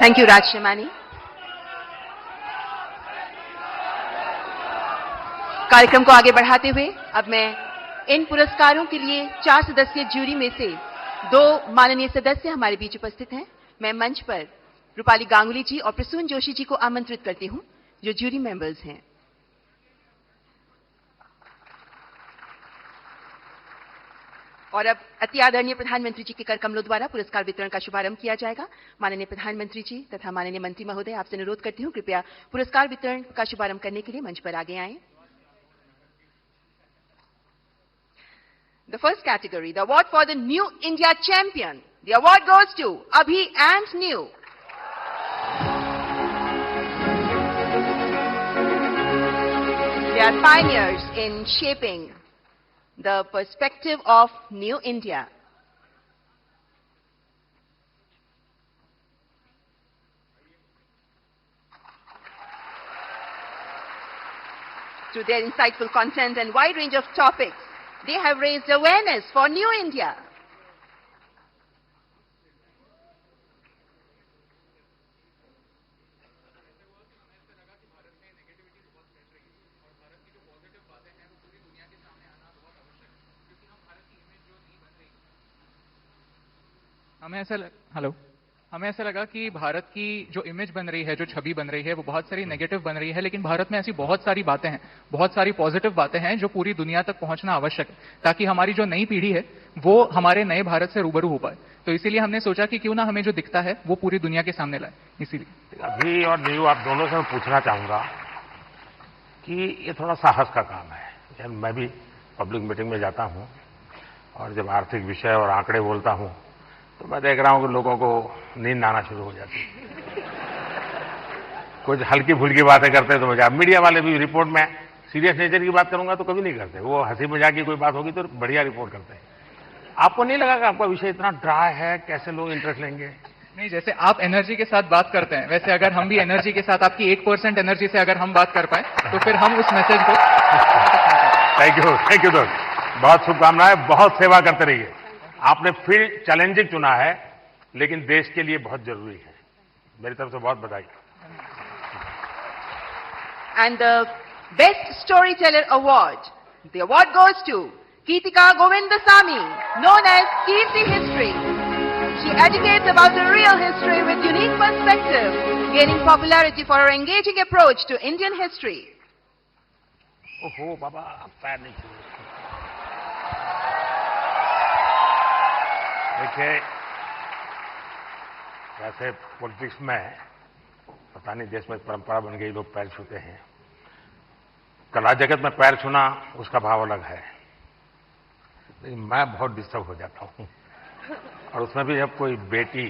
Thank you, Raj Shamani. कार्यक्रम को आगे बढ़ाते हुए अब मैं इन पुरस्कारों के लिए 4 सदस्यीय जूरी में से 2 माननीय सदस्य हमारे बीच उपस्थित हैं। मैं मंच पर रूपाली गांगुली जी और प्रसून जोशी जी को आमंत्रित करती हूं, जो जूरी मेंबर्स हैं। और अब अति आदरणीय प्रधानमंत्री जी के कर कमलों द्वारा पुरस्कार वितरण का शुभारंभ किया जाएगा। माननीय प्रधानमंत्री जी तथा माननीय मंत्री महोदय, आपसे अनुरोध करती हूं, कृपया पुरस्कार वितरण का शुभारंभ करने के लिए मंच पर आगे आएं। The first category, the award for the New India Champion. The award goes to Abhi and New. They are pioneers in shaping the perspective of New India. Through their insightful content and wide range of topics, they have raised awareness for New India. हमें ऐसा लगा कि भारत की जो image बन रही है, जो छवि बन रही है, वो बहुत सारी नेगेटिव बन रही है, लेकिन भारत में ऐसी बहुत सारी बातें हैं, बहुत सारी पॉजिटिव बातें हैं जो पूरी दुनिया तक पहुंचना आवश्यक है, ताकि हमारी जो नई पीढ़ी है वो हमारे नए भारत से रूबरू हो पाए। तो इसीलिए हमने सोचा कि क्यों ना हमें जो दिखता है वो पूरी दुनिया के सामने लाए। इसीलिए अभी और न्यू आप दोनों से मैं पूछना चाहूंगा कि ये थोड़ा साहस का काम है। मैं भी पब्लिक मीटिंग में जाता हूं और जब आर्थिक विषय और आंकड़े बोलता हूं तो मैं देख रहा हूं कि लोगों को नींद आना शुरू हो जाती है। कुछ हल्की फुल्की बातें करते हैं तो मजा। मीडिया वाले भी रिपोर्ट में सीरियस नेचर की बात करूंगा तो कभी नहीं करते, वो हंसी मजाक की कोई बात होगी तो बढ़िया रिपोर्ट करते हैं। आपको नहीं लगा कि आपका विषय इतना ड्राई है, कैसे लोग इंटरेस्ट लेंगे? नहीं, जैसे आप एनर्जी के साथ बात करते हैं, वैसे अगर हम भी एनर्जी के साथ, आपकी 1% एनर्जी से अगर हम बात कर पाए तो फिर हम उस मैसेज को। थैंक यू दोस्त, बहुत शुभकामनाएं, बहुत सेवा करते रहिए। आपने फील्ड चैलेंजिंग चुना है लेकिन देश के लिए बहुत जरूरी है। मेरी तरफ से बहुत बधाई। And the Best Storyteller Award. The award goes to Geetika Govindasamy, known as Keerti History. She educates about the real history with unique perspective, gaining popularity for her engaging approach to Indian history. ओहो बाबा, पैर नहीं छूए। देखिए, वैसे politics में पता नहीं देश में परंपरा बन गई, लोग पैर छूते हैं। कला जगत में पैर छूना उसका भाव अलग है, लेकिन मैं बहुत डिस्टर्ब हो जाता हूं, और उसमें भी जब कोई बेटी।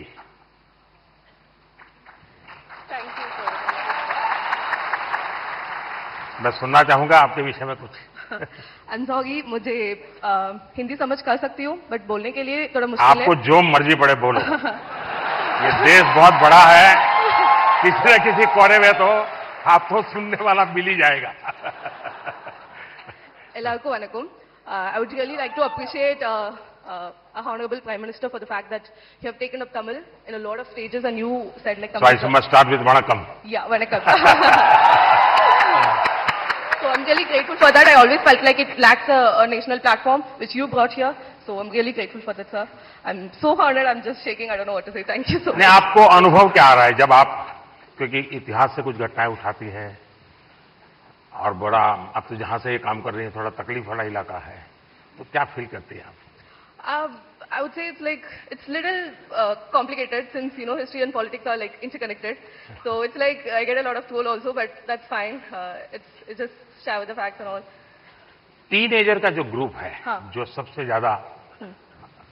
मैं सुनना चाहूंगा आपके विषय में कुछ। सॉरी, मुझे हिंदी समझ कर सकती हूँ बट बोलने के लिए थोड़ा मुश्किल है। आपको जो मर्जी पड़े बोलो। ये देश बहुत बड़ा है, किसी न किसी कोने में तो आपको सुनने वाला मिल ही जाएगा। Ellarku vanakkam. I would really like to appreciate our Honorable Prime Minister for the fact that you have taken up Tamil in a lot of stages and you said like Tamil. So I must start with Vanakkam. Yeah, Vanakkam. So I'm really grateful for that. I always felt like it lacks a national platform which you brought here. So I'm really grateful for that, sir. I'm so honored. I'm just shaking. I don't know what to say. Thank you so much. नहीं, आपको अनुभव क्या आ रहा है जब आप, क्योंकि इतिहास से कुछ घटनाएं उठाती हैं और बड़ा, आप तो जहां से ये काम कर रही हैं थोड़ा तकलीफ वाला इलाका है, तो क्या फील करती हैं आप? I would say it's little complicated since history and politics are like interconnected. So it's like I get a lot of troll also, but that's fine. It's just share with the facts and all. Teenager का जो group है, हाँ। जो सबसे ज्यादा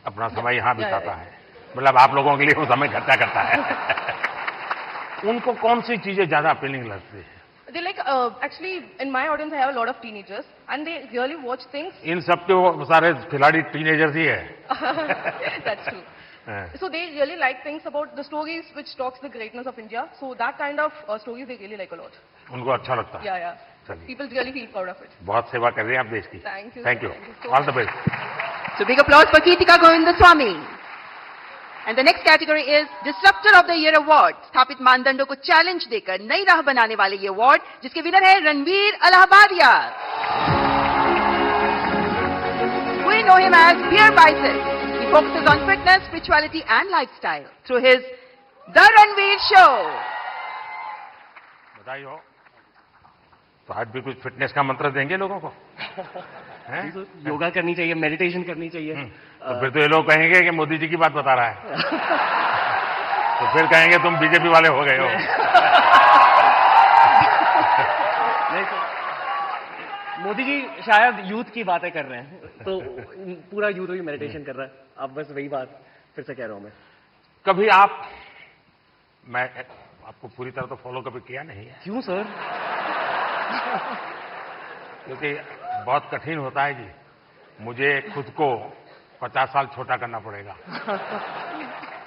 अपना समय यहाँ बिताता है, मतलब आप लोगों के लिए वो समय खर्चा करता है, उनको कौन सी चीजें ज्यादा अपीलिंग लगती है? They like actually in my audience I have a lot of teenagers and they really watch things. इन सब के वो सारे खिलाड़ी टीनेजर्स ही है। That's true. So they really like things about the stories which talks the greatness of India. So that kind of stories they really like a lot. उनको अच्छा लगता है। Yeah. चलिए, People really feel proud of it. बहुत सेवा कर रहे हैं आप देश की। Thank you. Thank you, Thank you so all the much. Best. So big applause for Geetika Govindasamy. And the next category is Disruptor of the Year Award. स्थापित मानदंडों को चैलेंज देकर नई राह बनाने वाले ये अवार्ड, जिसके विनर है Ranveer Allahbadia. We know him as Beer Bicep. He focuses on fitness, spirituality and lifestyle through his The Ranveer Show. बधाई हो. तो आज भी कुछ फिटनेस का मंत्र देंगे लोगों को? हैं? योगा करनी चाहिए, मेडिटेशन करनी चाहिए. तो फिर तो ये लोग कहेंगे कि मोदी जी की बात बता रहा है. तो फिर कहेंगे तुम बीजेपी वाले हो गए हो. नहीं सर, मोदी जी शायद यूथ की बातें कर रहे हैं, तो पूरा यूथ ही मेडिटेशन कर रहा है. अब बस वही बात फिर से कह रहा हूं मैं. कभी मैं आपको पूरी तरह तो फॉलो कभी किया नहीं है, क्यों सर? क्योंकि बहुत कठिन होता है जी. मुझे खुद को 50 साल छोटा करना पड़ेगा,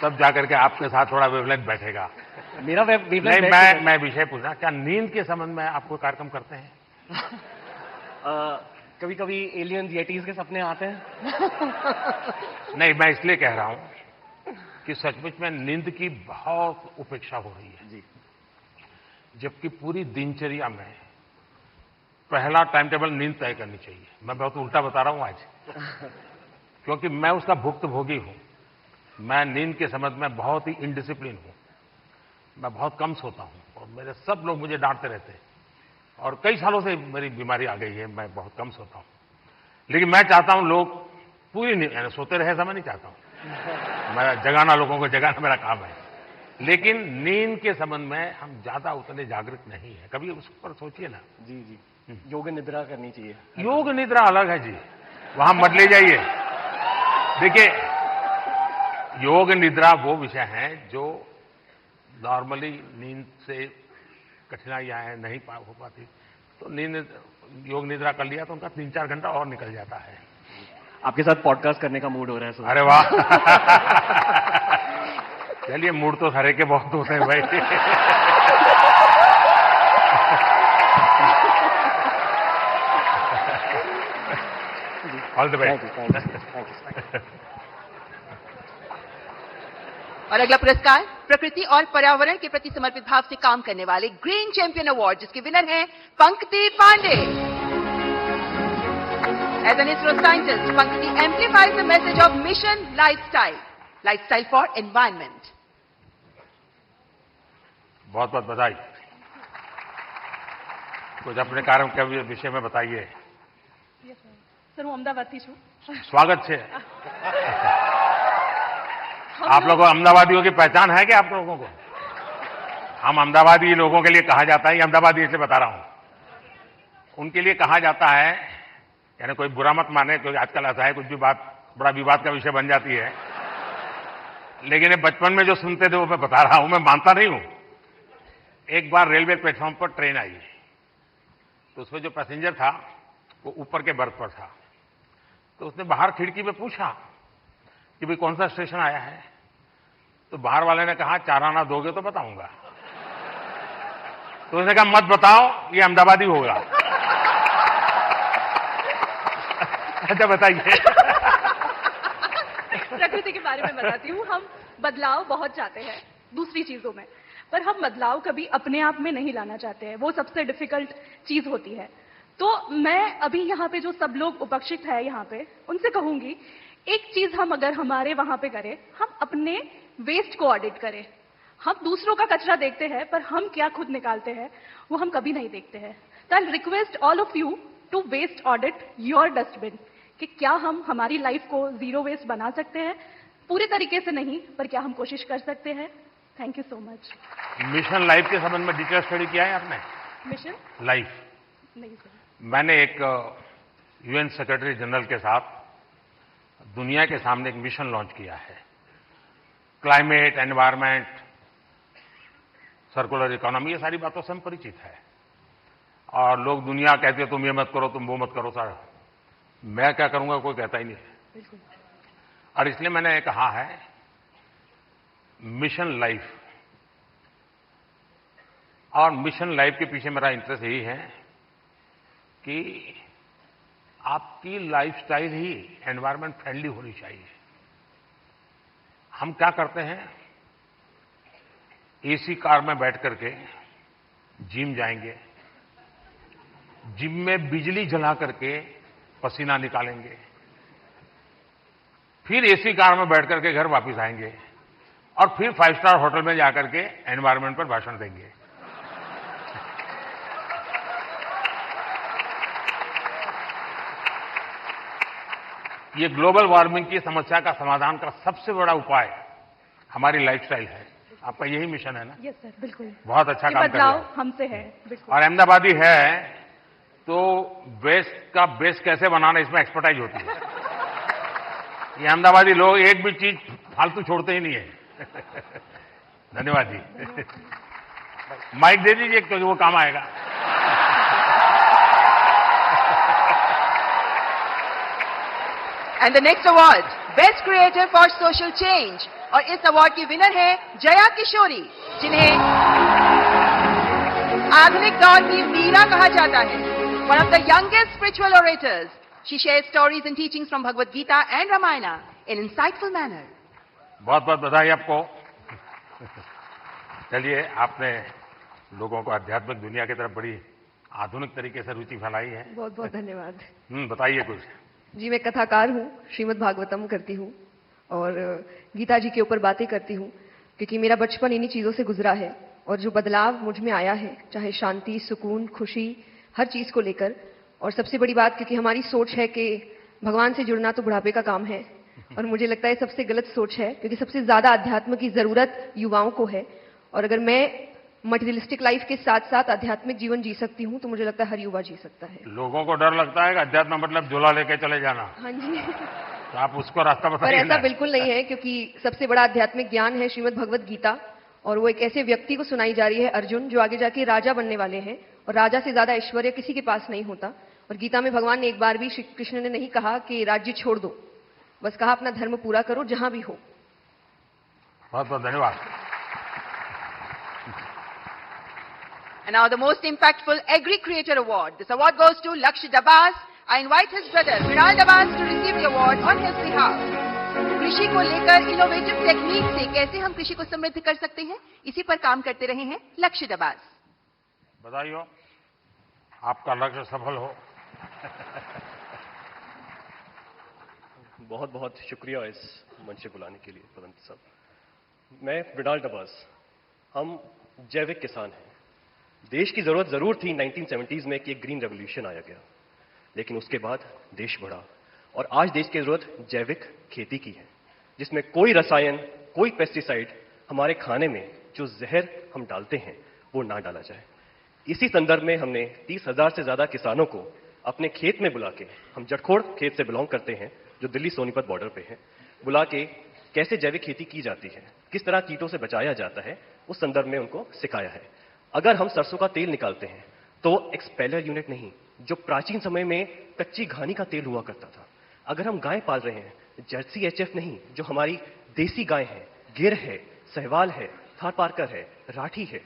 तब जाकर के आपके साथ थोड़ा वेवलेंथ बैठेगा. मेरा नहीं, मैं विषय पूछना, क्या नींद के संबंध में आप कोई कार्यक्रम करते हैं? कभी कभी एलियंस येटीज के सपने आते हैं. नहीं, मैं इसलिए कह रहा हूं कि सचमुच में नींद की बहुत उपेक्षा हो रही है जी. जबकि पूरी दिनचर्या में पहला टाइम टेबल नींद तय करनी चाहिए. मैं बहुत उल्टा बता रहा हूं आज, क्योंकि मैं उसका भुक्तभोगी हूं. मैं नींद के संबंध में बहुत ही इनडिसिप्लिन हूं. मैं बहुत कम सोता हूं और मेरे सब लोग मुझे डांटते रहते हैं. और कई सालों से मेरी बीमारी आ गई है, मैं बहुत कम सोता हूं. लेकिन मैं चाहता हूं लोग पूरी नींद सोते रहे, ऐसा मैं नहीं चाहता हूं. मैं जगाना, लोगों को जगाना मेरा काम है. लेकिन नींद के संबंध में हम ज्यादा उतने जागृत नहीं है. कभी उस पर सोचिए ना. जी जी, योग निद्रा करनी चाहिए. योग निद्रा अलग है जी, वहां मत ले जाइए. देखिए, योग निद्रा वो विषय है जो नॉर्मली नींद से कठिनाइयां हैं, नहीं हो पाती. तो योग निद्रा कर लिया तो उनका 3-4 घंटा और निकल जाता है. आपके साथ पॉडकास्ट करने का मूड हो रहा है सर. अरे वाह. चलिए, मूड तो हरे के बहुत होते हैं भाई. All the best. और अगला पुरस्कार प्रकृति और पर्यावरण के प्रति समर्पित भाव से काम करने वाले ग्रीन चैंपियन अवार्ड, जिसके विनर हैं पंकति Pandey. As an ISRO scientist, Pankati amplifies the message of mission lifestyle for environment. बहुत बहुत बधाई. कुछ अपने कार्य के विषय में बताइए. સર હું અમદાવાદથી છું. स्वागत है. आप लोगों को अहमदाबादियों की पहचान है क्या? आप लोगों को हम अहमदाबादी लोगों के लिए कहा जाता है, ये अहमदाबादी इसलिए बता रहा हूं, उनके लिए कहा जाता है, यानी कोई बुरा मत माने, क्योंकि आजकल ऐसा है कुछ भी बात बड़ा विवाद का विषय बन जाती है. लेकिन ये बचपन में जो सुनते थे वो मैं बता रहा हूं, मैं मानता नहीं हूं. एक बार रेलवे प्लेटफॉर्म पर ट्रेन आई, तो उसमें जो पैसेंजर था वो ऊपर के बर्थ पर था. तो उसने बाहर खिड़की में पूछा कि भाई कौन सा स्टेशन आया है. तो बाहर वाले ने कहा 4 आना दोगे तो बताऊंगा. तो उसने कहा मत बताओ, ये अहमदाबादी होगा. अच्छा बताइए. प्रकृति के बारे में बताती हूँ. हम बदलाव बहुत चाहते हैं दूसरी चीजों में, पर हम बदलाव कभी अपने आप में नहीं लाना चाहते हैं. वो सबसे डिफिकल्ट चीज होती है. तो मैं अभी यहाँ पे जो सब लोग उपस्थित है यहाँ पे, उनसे कहूंगी, एक चीज हम अगर हमारे वहां पे करें, हम अपने वेस्ट को ऑडिट करें. हम दूसरों का कचरा देखते हैं, पर हम क्या खुद निकालते हैं वो हम कभी नहीं देखते हैं. तो I request all of you to waste audit your dustbin, कि क्या हम हमारी लाइफ को जीरो वेस्ट बना सकते हैं. पूरे तरीके से नहीं, पर क्या हम कोशिश कर सकते हैं. Thank you so much. Mission life के संबंध में डिटेल स्टडी किया है आपने? मिशन लाइफ नहीं सर. मैंने एक यूएन सेक्रेटरी जनरल के साथ दुनिया के सामने एक मिशन लॉन्च किया है. क्लाइमेट, एनवायरनमेंट, सर्कुलर इकोनॉमी, ये सारी बातों से हम परिचित है. और लोग दुनिया कहते हैं तुम ये मत करो, तुम वो मत करो. सारा मैं क्या करूंगा कोई कहता ही नहीं है. और इसलिए मैंने कहा है मिशन लाइफ. और मिशन लाइफ के पीछे मेरा इंटरेस्ट यही है कि आपकी लाइफस्टाइल ही एनवायरनमेंट फ्रेंडली होनी चाहिए. हम क्या करते हैं, एसी कार में बैठ करके जिम जाएंगे, जिम में बिजली जला करके पसीना निकालेंगे, फिर एसी कार में बैठ करके घर वापस आएंगे और फिर 5 स्टार होटल में जाकर के एनवायरनमेंट पर भाषण देंगे। ये ग्लोबल वार्मिंग की समस्या का समाधान का सबसे बड़ा उपाय हमारी लाइफस्टाइल है। आपका यही मिशन है ना? यस सर, बिल्कुल। बहुत अच्छा ये काम कर रहे बदलाव हैं। हमसे है, बिल्कुल। और अहमदाबादी है तो वेस्ट का बेस्ट कैसे बनाना, इसमें एक्सपर्टाइज होती है। ये अहमदाबादी लोग एक भी चीज फालतू छोड़ते ही नहीं है। धन्यवाद जी। माइक दे दीजिए क्योंकि वो काम आएगा। And the next award, Best Creator for Social Change. और इस अवार्ड की विनर है जया किशोरी, जिन्हें आधुनिक दौर की मीरा कहा जाता है। One of the youngest spiritual orators, she shares stories and teachings from Bhagavad Gita and Ramayana in insightful manner. बहुत बहुत बधाई आपको। चलिए, आपने लोगों को आध्यात्मिक दुनिया की तरफ बड़ी आधुनिक तरीके से रुचि फैलाई है। बहुत बहुत धन्यवाद। बताइए कुछ। जी, मैं कथाकार हूँ, श्रीमद् भागवतम करती हूँ और गीता जी के ऊपर बातें करती हूँ, क्योंकि मेरा बचपन इन्हीं चीज़ों से गुजरा है और जो बदलाव मुझ में आया है, चाहे शांति, सुकून, खुशी, हर चीज़ को लेकर। और सबसे बड़ी बात, क्योंकि हमारी सोच है कि भगवान से जुड़ना तो बुढ़ापे का काम है, और मुझे लगता है सबसे गलत सोच है, क्योंकि सबसे ज़्यादा अध्यात्म की ज़रूरत युवाओं को है। और अगर मैं मटेरियलिस्टिक लाइफ के साथ साथ आध्यात्मिक जीवन जी सकती हूँ तो मुझे लगता है हर युवा जी सकता है। लोगों को डर लगता है कि अध्यात्म मतलब झोला लेके चले जाना। हाँ जी। तो आप उसको रास्ता पर बताइए ऐसा ना। बिल्कुल नहीं है, क्योंकि सबसे बड़ा आध्यात्मिक ज्ञान है श्रीमद् भगवद गीता, और वो एक ऐसे व्यक्ति को सुनाई जा रही है, अर्जुन, जो आगे जाके राजा बनने वाले हैं, और राजा से ज्यादा ऐश्वर्य किसी के पास नहीं होता। और गीता में भगवान ने एक बार भी श्री कृष्ण ने नहीं कहा कि राज्य छोड़ दो, बस कहा अपना धर्म पूरा करो जहां भी हो। बहुत बहुत धन्यवाद। And now the most impactful Agri Creator Award. This award goes to Lakshya Dabas. I invite his brother Viral Dabas to receive the award on his behalf. कृषि को लेकर इनोवेटिव टेक्निक से कैसे हम कृषि को समृद्ध कर सकते हैं, इसी पर काम करते रहे हैं लक्ष्य दबास। बधाई हो, आपका लक्ष्य सफल हो। बहुत बहुत शुक्रिया इस मंच से बुलाने के लिए पदंत साहब। मैं विडाल डबास, हम जैविक किसान हैं। देश की जरूरत जरूर थी 1970s में कि एक ग्रीन रेवोल्यूशन आया गया, लेकिन उसके बाद देश बढ़ा और आज देश की जरूरत जैविक खेती की है, जिसमें कोई रसायन, कोई पेस्टिसाइड हमारे खाने में जो जहर हम डालते हैं वो ना डाला जाए। इसी संदर्भ में हमने 30,000 से ज्यादा किसानों को अपने खेत में बुला के, हम जटखोड़ खेत से बिलोंग करते हैं जो दिल्ली सोनीपत बॉर्डर पे है, बुला के कैसे जैविक खेती की जाती है, किस तरह कीटों से बचाया जाता है, उस संदर्भ में उनको सिखाया है। अगर हम सरसों का तेल निकालते हैं तो एक्सपेलर यूनिट नहीं, जो प्राचीन समय में कच्ची घानी का तेल हुआ करता था। अगर हम गाय पाल रहे हैं, जर्सी एचएफ नहीं, जो हमारी देसी गाय है, गिर है, सहवाल है, थारपारकर है, राठी है,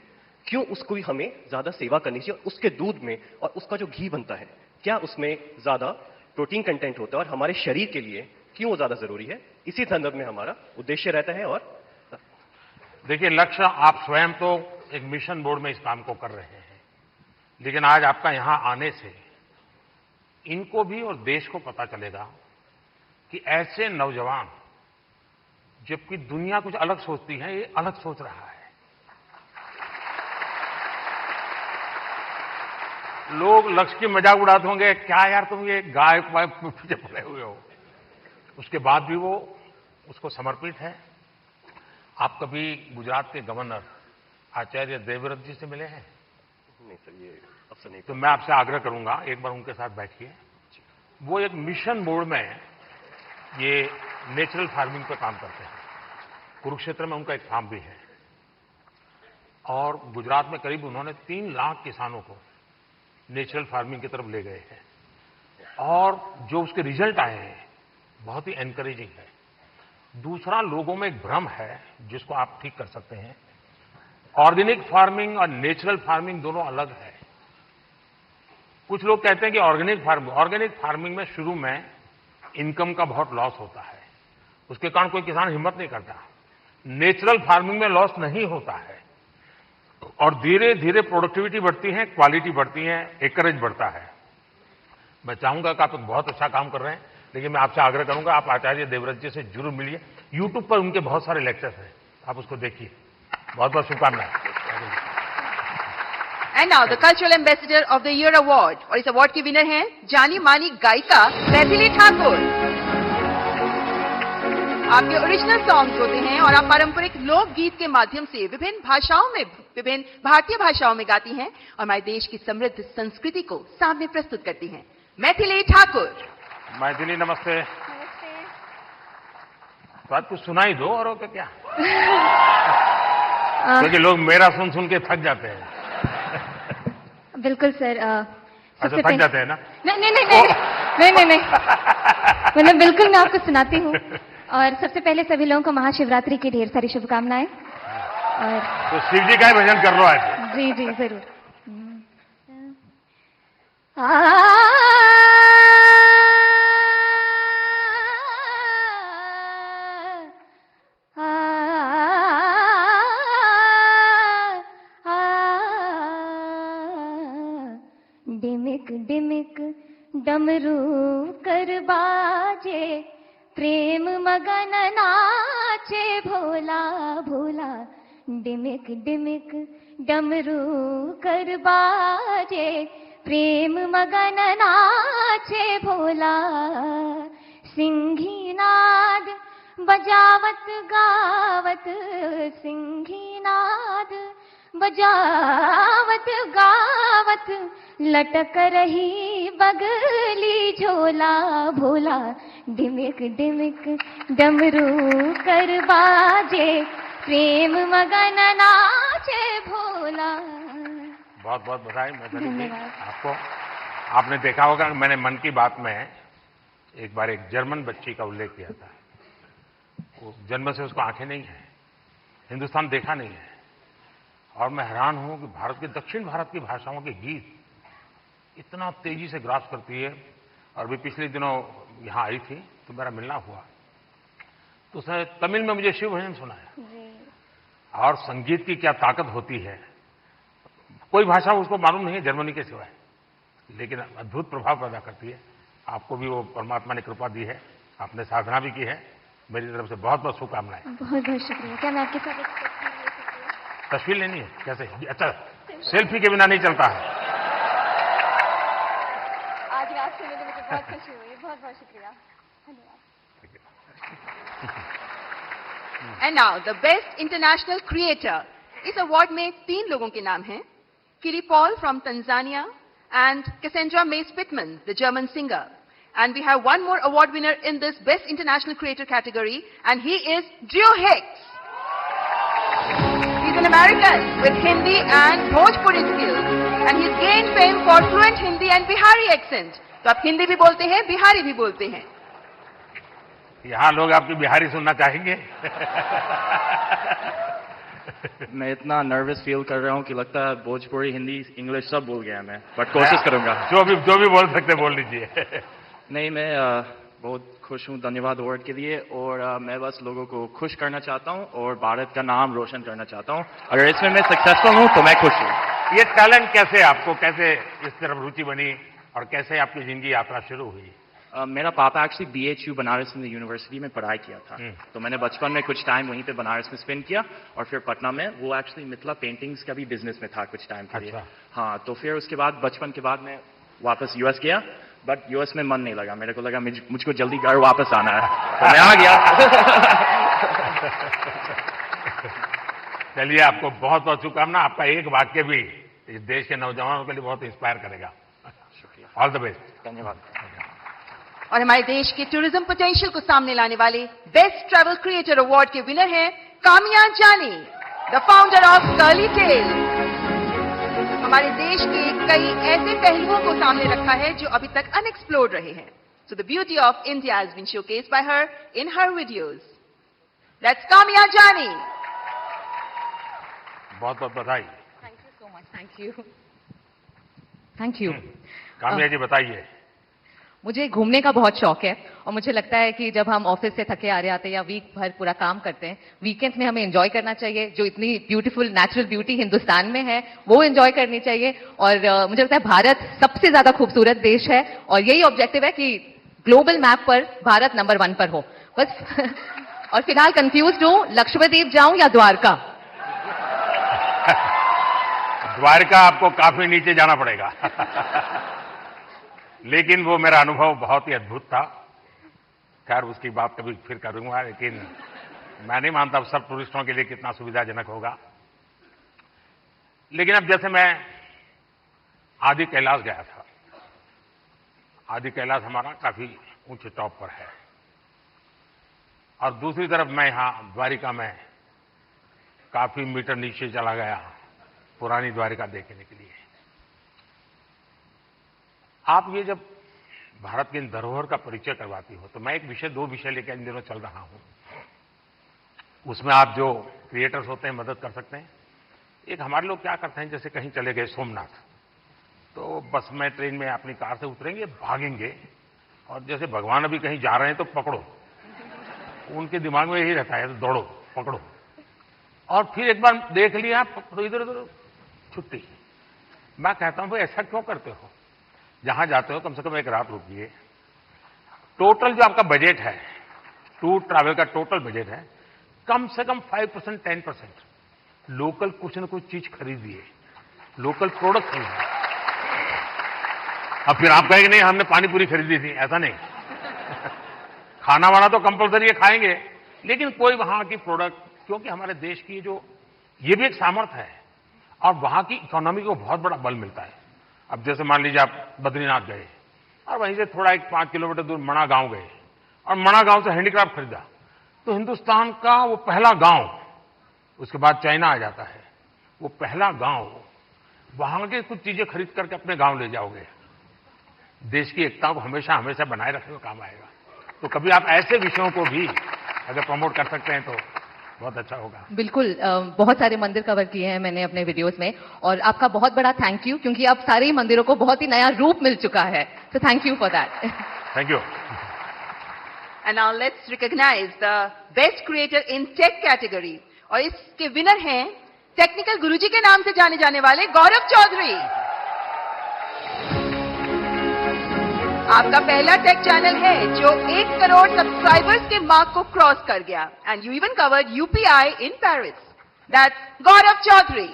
क्यों उसको भी हमें ज्यादा सेवा करनी चाहिए? उसके दूध में और उसका जो घी बनता है, क्या उसमें ज्यादा प्रोटीन कंटेंट होता है और हमारे शरीर के लिए क्यों वो ज्यादा जरूरी है? इसी संदर्भ में हमारा उद्देश्य रहता है। और देखिए, लक्ष्य, आप स्वयं तो एक मिशन बोर्ड में इस काम को कर रहे हैं, लेकिन आज आपका यहां आने से इनको भी और देश को पता चलेगा कि ऐसे नौजवान, जबकि दुनिया कुछ अलग सोचती है, ये अलग सोच रहा है। लोग लक्ष्य की मजाक उड़ाते होंगे, क्या यार तुम ये गाय पीछे पड़े हुए हो। उसके बाद भी वो उसको समर्पित है। आप कभी गुजरात के गवर्नर आचार्य देवव्रत जी से मिले हैं? नहीं सर, ये अवसर नहीं। तो मैं आपसे आग्रह करूंगा, एक बार उनके साथ बैठिए। वो एक मिशन बोर्ड में ये नेचुरल फार्मिंग पे काम करते हैं। कुरुक्षेत्र में उनका एक फार्म भी है, और गुजरात में करीब उन्होंने 3 लाख किसानों को नेचुरल फार्मिंग की तरफ ले गए हैं, और जो उसके रिजल्ट आए हैं बहुत ही एनकरेजिंग है। दूसरा, लोगों में एक भ्रम है जिसको आप ठीक कर सकते हैं। ऑर्गेनिक फार्मिंग और नेचुरल फार्मिंग दोनों अलग है। कुछ लोग कहते हैं कि ऑर्गेनिक फार्मिंग में शुरू में इनकम का बहुत लॉस होता है, उसके कारण कोई किसान हिम्मत नहीं करता। नेचुरल फार्मिंग में लॉस नहीं होता है और धीरे धीरे प्रोडक्टिविटी बढ़ती है, क्वालिटी बढ़ती है, एकरेज बढ़ता है। मैं चाहूंगा कि आप बहुत अच्छा काम कर रहे हैं, लेकिन मैं आपसे आग्रह करूंगा आप आचार्य देवव्रत जी से जरूर मिलिए। यूट्यूब पर उनके बहुत सारे लेक्चर्स हैं, आप उसको देखिए। बहुत बहुत शुभकामनाएं। And now the cultural ambassador of the year award और इस अवार्ड की विनर हैं जानी मानी गायिका मैथिली ठाकुर। आपके ओरिजिनल सॉन्ग्स होते हैं और आप पारंपरिक लोकगीत के माध्यम से विभिन्न भाषाओं में, विभिन्न भारतीय भाषाओं में गाती हैं और हमारे देश की समृद्ध संस्कृति को सामने प्रस्तुत करती हैं। मैथिली ठाकुर। मैथिली नमस्ते। तो आज कुछ सुनाई दो और क्या क्योंकि लोग मेरा सुन सुन के थक जाते हैं। बिल्कुल सर। अच्छा, थक जाते हैं ना? नहीं नहीं नहीं नहीं नहीं नहीं मतलब बिल्कुल मैं आपको सुनाती हूँ। और सबसे पहले सभी लोगों को महाशिवरात्रि की ढेर सारी शुभकामनाएं। और तो शिव जी का ही भजन कर लो आज। जी जी जरूर। डिमिक डिमिक डमरू कर बाजे, प्रेम मगन नाचे भोला भोला। डिमिक डिमिक डमरू कर बाजे, प्रेम मगन नाचे भोला। सिंही नाद बजावत गावत, सिंही नाद बजावत गावत, लटक रही बगली झोला भोला। डिमिक डिमिक डमरू कर बाजे, प्रेम मगन नाचे भोला। बहुत बहुत बधाई मैथिली जी आपको। आपने देखा होगा कि मैंने मन की बात में एक बार एक जर्मन बच्ची का उल्लेख किया था। वो जन्म से उसको आंखें नहीं है, हिंदुस्तान देखा नहीं है, और मैं हैरान हूं कि भारत के दक्षिण भारत की भाषाओं के गीत इतना तेजी से ग्रास करती है। और भी पिछले दिनों यहां आई थी तो मेरा मिलना हुआ, तो उसने तमिल में मुझे शिव भजन सुनाया। और संगीत की क्या ताकत होती है, कोई भाषा उसको मालूम नहीं है जर्मनी के सिवाय, लेकिन अद्भुत प्रभाव पैदा करती है। आपको भी वो परमात्मा ने कृपा दी है, आपने साधना भी की है। मेरी तरफ से बहुत बहुत शुभकामनाएं। बहुत बहुत शुक्रिया। क्या मैं आपके साथ तस्वीर लेनी है? कैसे? अच्छा, सेल्फी के बिना नहीं चलता है। आज रात से मुझे बहुत खुशी हुई। बहुत बहुत शुक्रिया, धन्यवाद। And now the best international creator। इस अवार्ड में 3 लोगों के नाम हैं, किली Paul from Tanzania and Cassandra May Spitman, the German singer. And we have one more award winner in this best international creator category, and he is Geo Hicks. He's an American with Hindi and Bhojpuri skills, and he's gained fame for fluent Hindi and Bihari accent. तो आप हिंदी भी बोलते हैं, बिहारी भी बोलते हैं। यहां लोग आपकी बिहारी सुनना चाहेंगे। मैं इतना नर्वस फील कर रहा हूं कि लगता है भोजपुरी, हिंदी, इंग्लिश सब भूल गया मैं, बट कोशिश करूंगा। जो भी बोल सकते बोल लीजिए। नहीं, मैं बहुत खुश हूं धन्यवाद अवार्ड के लिए। और मैं बस लोगों को खुश करना चाहता हूं और भारत का नाम रोशन करना चाहता हूं। अगर इसमें मैं सक्सेसफुल हूं तो मैं खुश हूं। ये टैलेंट कैसे आपको, कैसे इस तरफ रुचि बनी और कैसे आपकी जिंदगी यात्रा शुरू हुई? मेरा पापा एक्चुअली BHU बनारस में यूनिवर्सिटी में पढ़ाई किया था, तो मैंने बचपन में कुछ टाइम वहीं पे बनारस में स्पेंड किया और फिर पटना में। वो एक्चुअली मिथिला पेंटिंग्स का भी बिजनेस में था कुछ टाइम के लिए। अच्छा। हाँ, तो फिर उसके बाद बचपन के बाद मैं वापस US गया, बट US में मन नहीं लगा। मेरे को लगा मुझको जल्दी घर वापस आना है, तो मैं आ गया। चलिए, आपको बहुत बहुत शुभकामना। आपका एक वाक्य भी इस देश के नौजवानों के लिए बहुत इंस्पायर करेगा। शुक्रिया, ऑल द बेस्ट। धन्यवाद। और हमारे देश के टूरिज्म पोटेंशियल को सामने लाने वाले बेस्ट ट्रैवल क्रिएटर अवार्ड के विनर हैं Kamiya Jaani, the founder of Curly Tale. हमारे देश के कई ऐसे पहलुओं को सामने रखा है जो अभी तक अनएक्सप्लोर्ड रहे हैं। So the beauty of India has been showcased by her in her videos. Let's Kamiya Jaani. बहुत बहुत बधाई। Thank you so much. Thank you. Thank you. Kamiya ji बताइए। मुझे घूमने का बहुत शौक है और मुझे लगता है कि जब हम ऑफिस से थके आ रहे आते हैं या वीक भर पूरा काम करते हैं, वीकेंड्स में हमें एंजॉय करना चाहिए। जो इतनी ब्यूटीफुल नेचुरल ब्यूटी हिंदुस्तान में है वो एंजॉय करनी चाहिए। और मुझे लगता है भारत सबसे ज्यादा खूबसूरत देश है और यही ऑब्जेक्टिव है कि ग्लोबल मैप पर भारत नंबर 1 पर हो बस। और फिलहाल कंफ्यूज हूं, लक्षद्वीप जाऊं या द्वारका? द्वारका आपको काफी नीचे जाना पड़ेगा। लेकिन वो मेरा अनुभव बहुत ही अद्भुत था। खैर उसकी बात कभी फिर करूंगा, लेकिन मैं नहीं मानता सब टूरिस्टों के लिए कितना सुविधाजनक होगा। लेकिन अब जैसे मैं आदि कैलाश गया था, आदि कैलाश हमारा काफी ऊंचे टॉप पर है, और दूसरी तरफ मैं यहां द्वारिका में काफी मीटर नीचे चला गया पुरानी द्वारिका देखने के लिए। आप ये जब भारत के इन धरोहर का परिचय करवाती हो, तो मैं एक विषय 2 विषय लेकर इन दिनों चल रहा हूं, उसमें आप जो क्रिएटर्स होते हैं मदद कर सकते हैं। एक हमारे लोग क्या करते हैं, जैसे कहीं चले गए सोमनाथ, तो बस में ट्रेन में अपनी कार से उतरेंगे, भागेंगे, और जैसे भगवान अभी कहीं जा रहे हैं तो पकड़ो, उनके दिमाग में यही रहता है, तो दौड़ो पकड़ो, और फिर एक बार देख लिया तो इधर उधर छुट्टी। मैं कहता हूं भाई ऐसा क्यों करते हो? जहां जाते हो कम से कम एक रात रुकिए। टोटल जो आपका बजट है, टूर ट्रैवल का टोटल बजट है, कम से कम 5% 10% लोकल कुछ न कुछ चीज खरीदिए, लोकल प्रोडक्ट खरीदिए। अब फिर आप कहेंगे नहीं हमने पानी पूरी खरीदी थी, ऐसा नहीं। खाना वाना तो कंपलसरी है, खाएंगे, लेकिन कोई वहां की प्रोडक्ट, क्योंकि हमारे देश की ये भी एक सामर्थ्य है और वहां की इकोनॉमी को बहुत बड़ा बल मिलता है। अब जैसे मान लीजिए आप बद्रीनाथ गए और वहीं से थोड़ा 5 किलोमीटर दूर मणा गांव गए और मणा गांव से हैंडीक्राफ्ट खरीदा, तो हिंदुस्तान का वो पहला गांव, उसके बाद चाइना आ जाता है, वो पहला गांव, वहां के कुछ चीजें खरीद करके अपने गांव ले जाओगे, देश की एकता को हमेशा हमेशा बनाए रखने में काम आएगा। तो कभी आप ऐसे विषयों को भी अगर प्रमोट कर सकते हैं तो बहुत अच्छा होगा। बिल्कुल, बहुत सारे मंदिर कवर किए हैं मैंने अपने वीडियोस में, और आपका बहुत बड़ा थैंक यू, क्योंकि अब सारे ही मंदिरों को बहुत ही नया रूप मिल चुका है। तो thank you for that. Thank you. And now let's recognize the best creator in tech category. और इसके विनर हैं टेक्निकल गुरुजी के नाम से जाने जाने वाले गौरव चौधरी। आपका पहला टेक चैनल है जो 1 करोड़ सब्सक्राइबर्स के मार्क को क्रॉस कर गया, and you even covered UPI in Paris. That's Gaurav Chaudhary.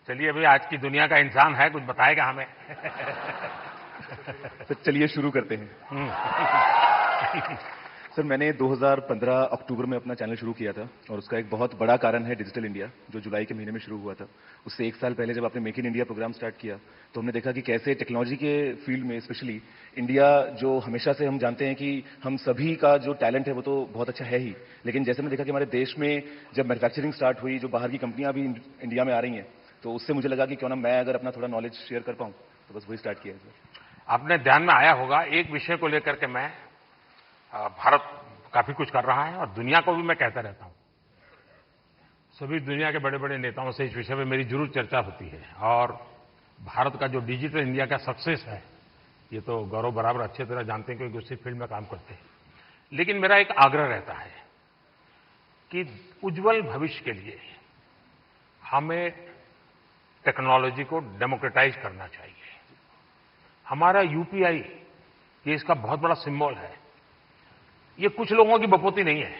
चलिए अभी आज की दुनिया का इंसान है, कुछ बताएगा हमें। तो चलिए शुरू करते हैं। सर मैंने 2015 अक्टूबर में अपना चैनल शुरू किया था, और उसका एक बहुत बड़ा कारण है डिजिटल इंडिया, जो जुलाई के महीने में शुरू हुआ था। उससे 1 साल पहले जब आपने make in India programme start किया, तो हमने देखा कि कैसे टेक्नोलॉजी के फील्ड में स्पेशली इंडिया, जो हमेशा से हम जानते हैं कि हम सभी का जो टैलेंट है वो तो बहुत अच्छा है ही, लेकिन जैसे हमने देखा कि हमारे देश में जब मैन्युफैक्चरिंग स्टार्ट हुई, जो बाहर की कंपनियां भी इंडिया में आ रही हैं, तो उससे मुझे लगा कि क्यों ना मैं अगर अपना थोड़ा नॉलेज शेयर कर पाऊं, तो बस वही स्टार्ट किया है सर। आपने ध्यान में आया होगा, एक विषय को लेकर के मैं भारत काफी कुछ कर रहा है और दुनिया को भी मैं कहता रहता हूं। सभी दुनिया के बड़े बड़े नेताओं से इस विषय में मेरी जरूर चर्चा होती है, और भारत का जो डिजिटल इंडिया का सक्सेस है, ये तो गौरव बराबर अच्छी तरह जानते हैं क्योंकि उसी फील्ड में काम करते हैं। लेकिन मेरा एक आग्रह रहता है कि उज्जवल भविष्य के लिए हमें टेक्नोलॉजी को डेमोक्रेटाइज करना चाहिए। हमारा यूपीआई ये इसका बहुत बड़ा सिंबल है। ये कुछ लोगों की बपोती नहीं है,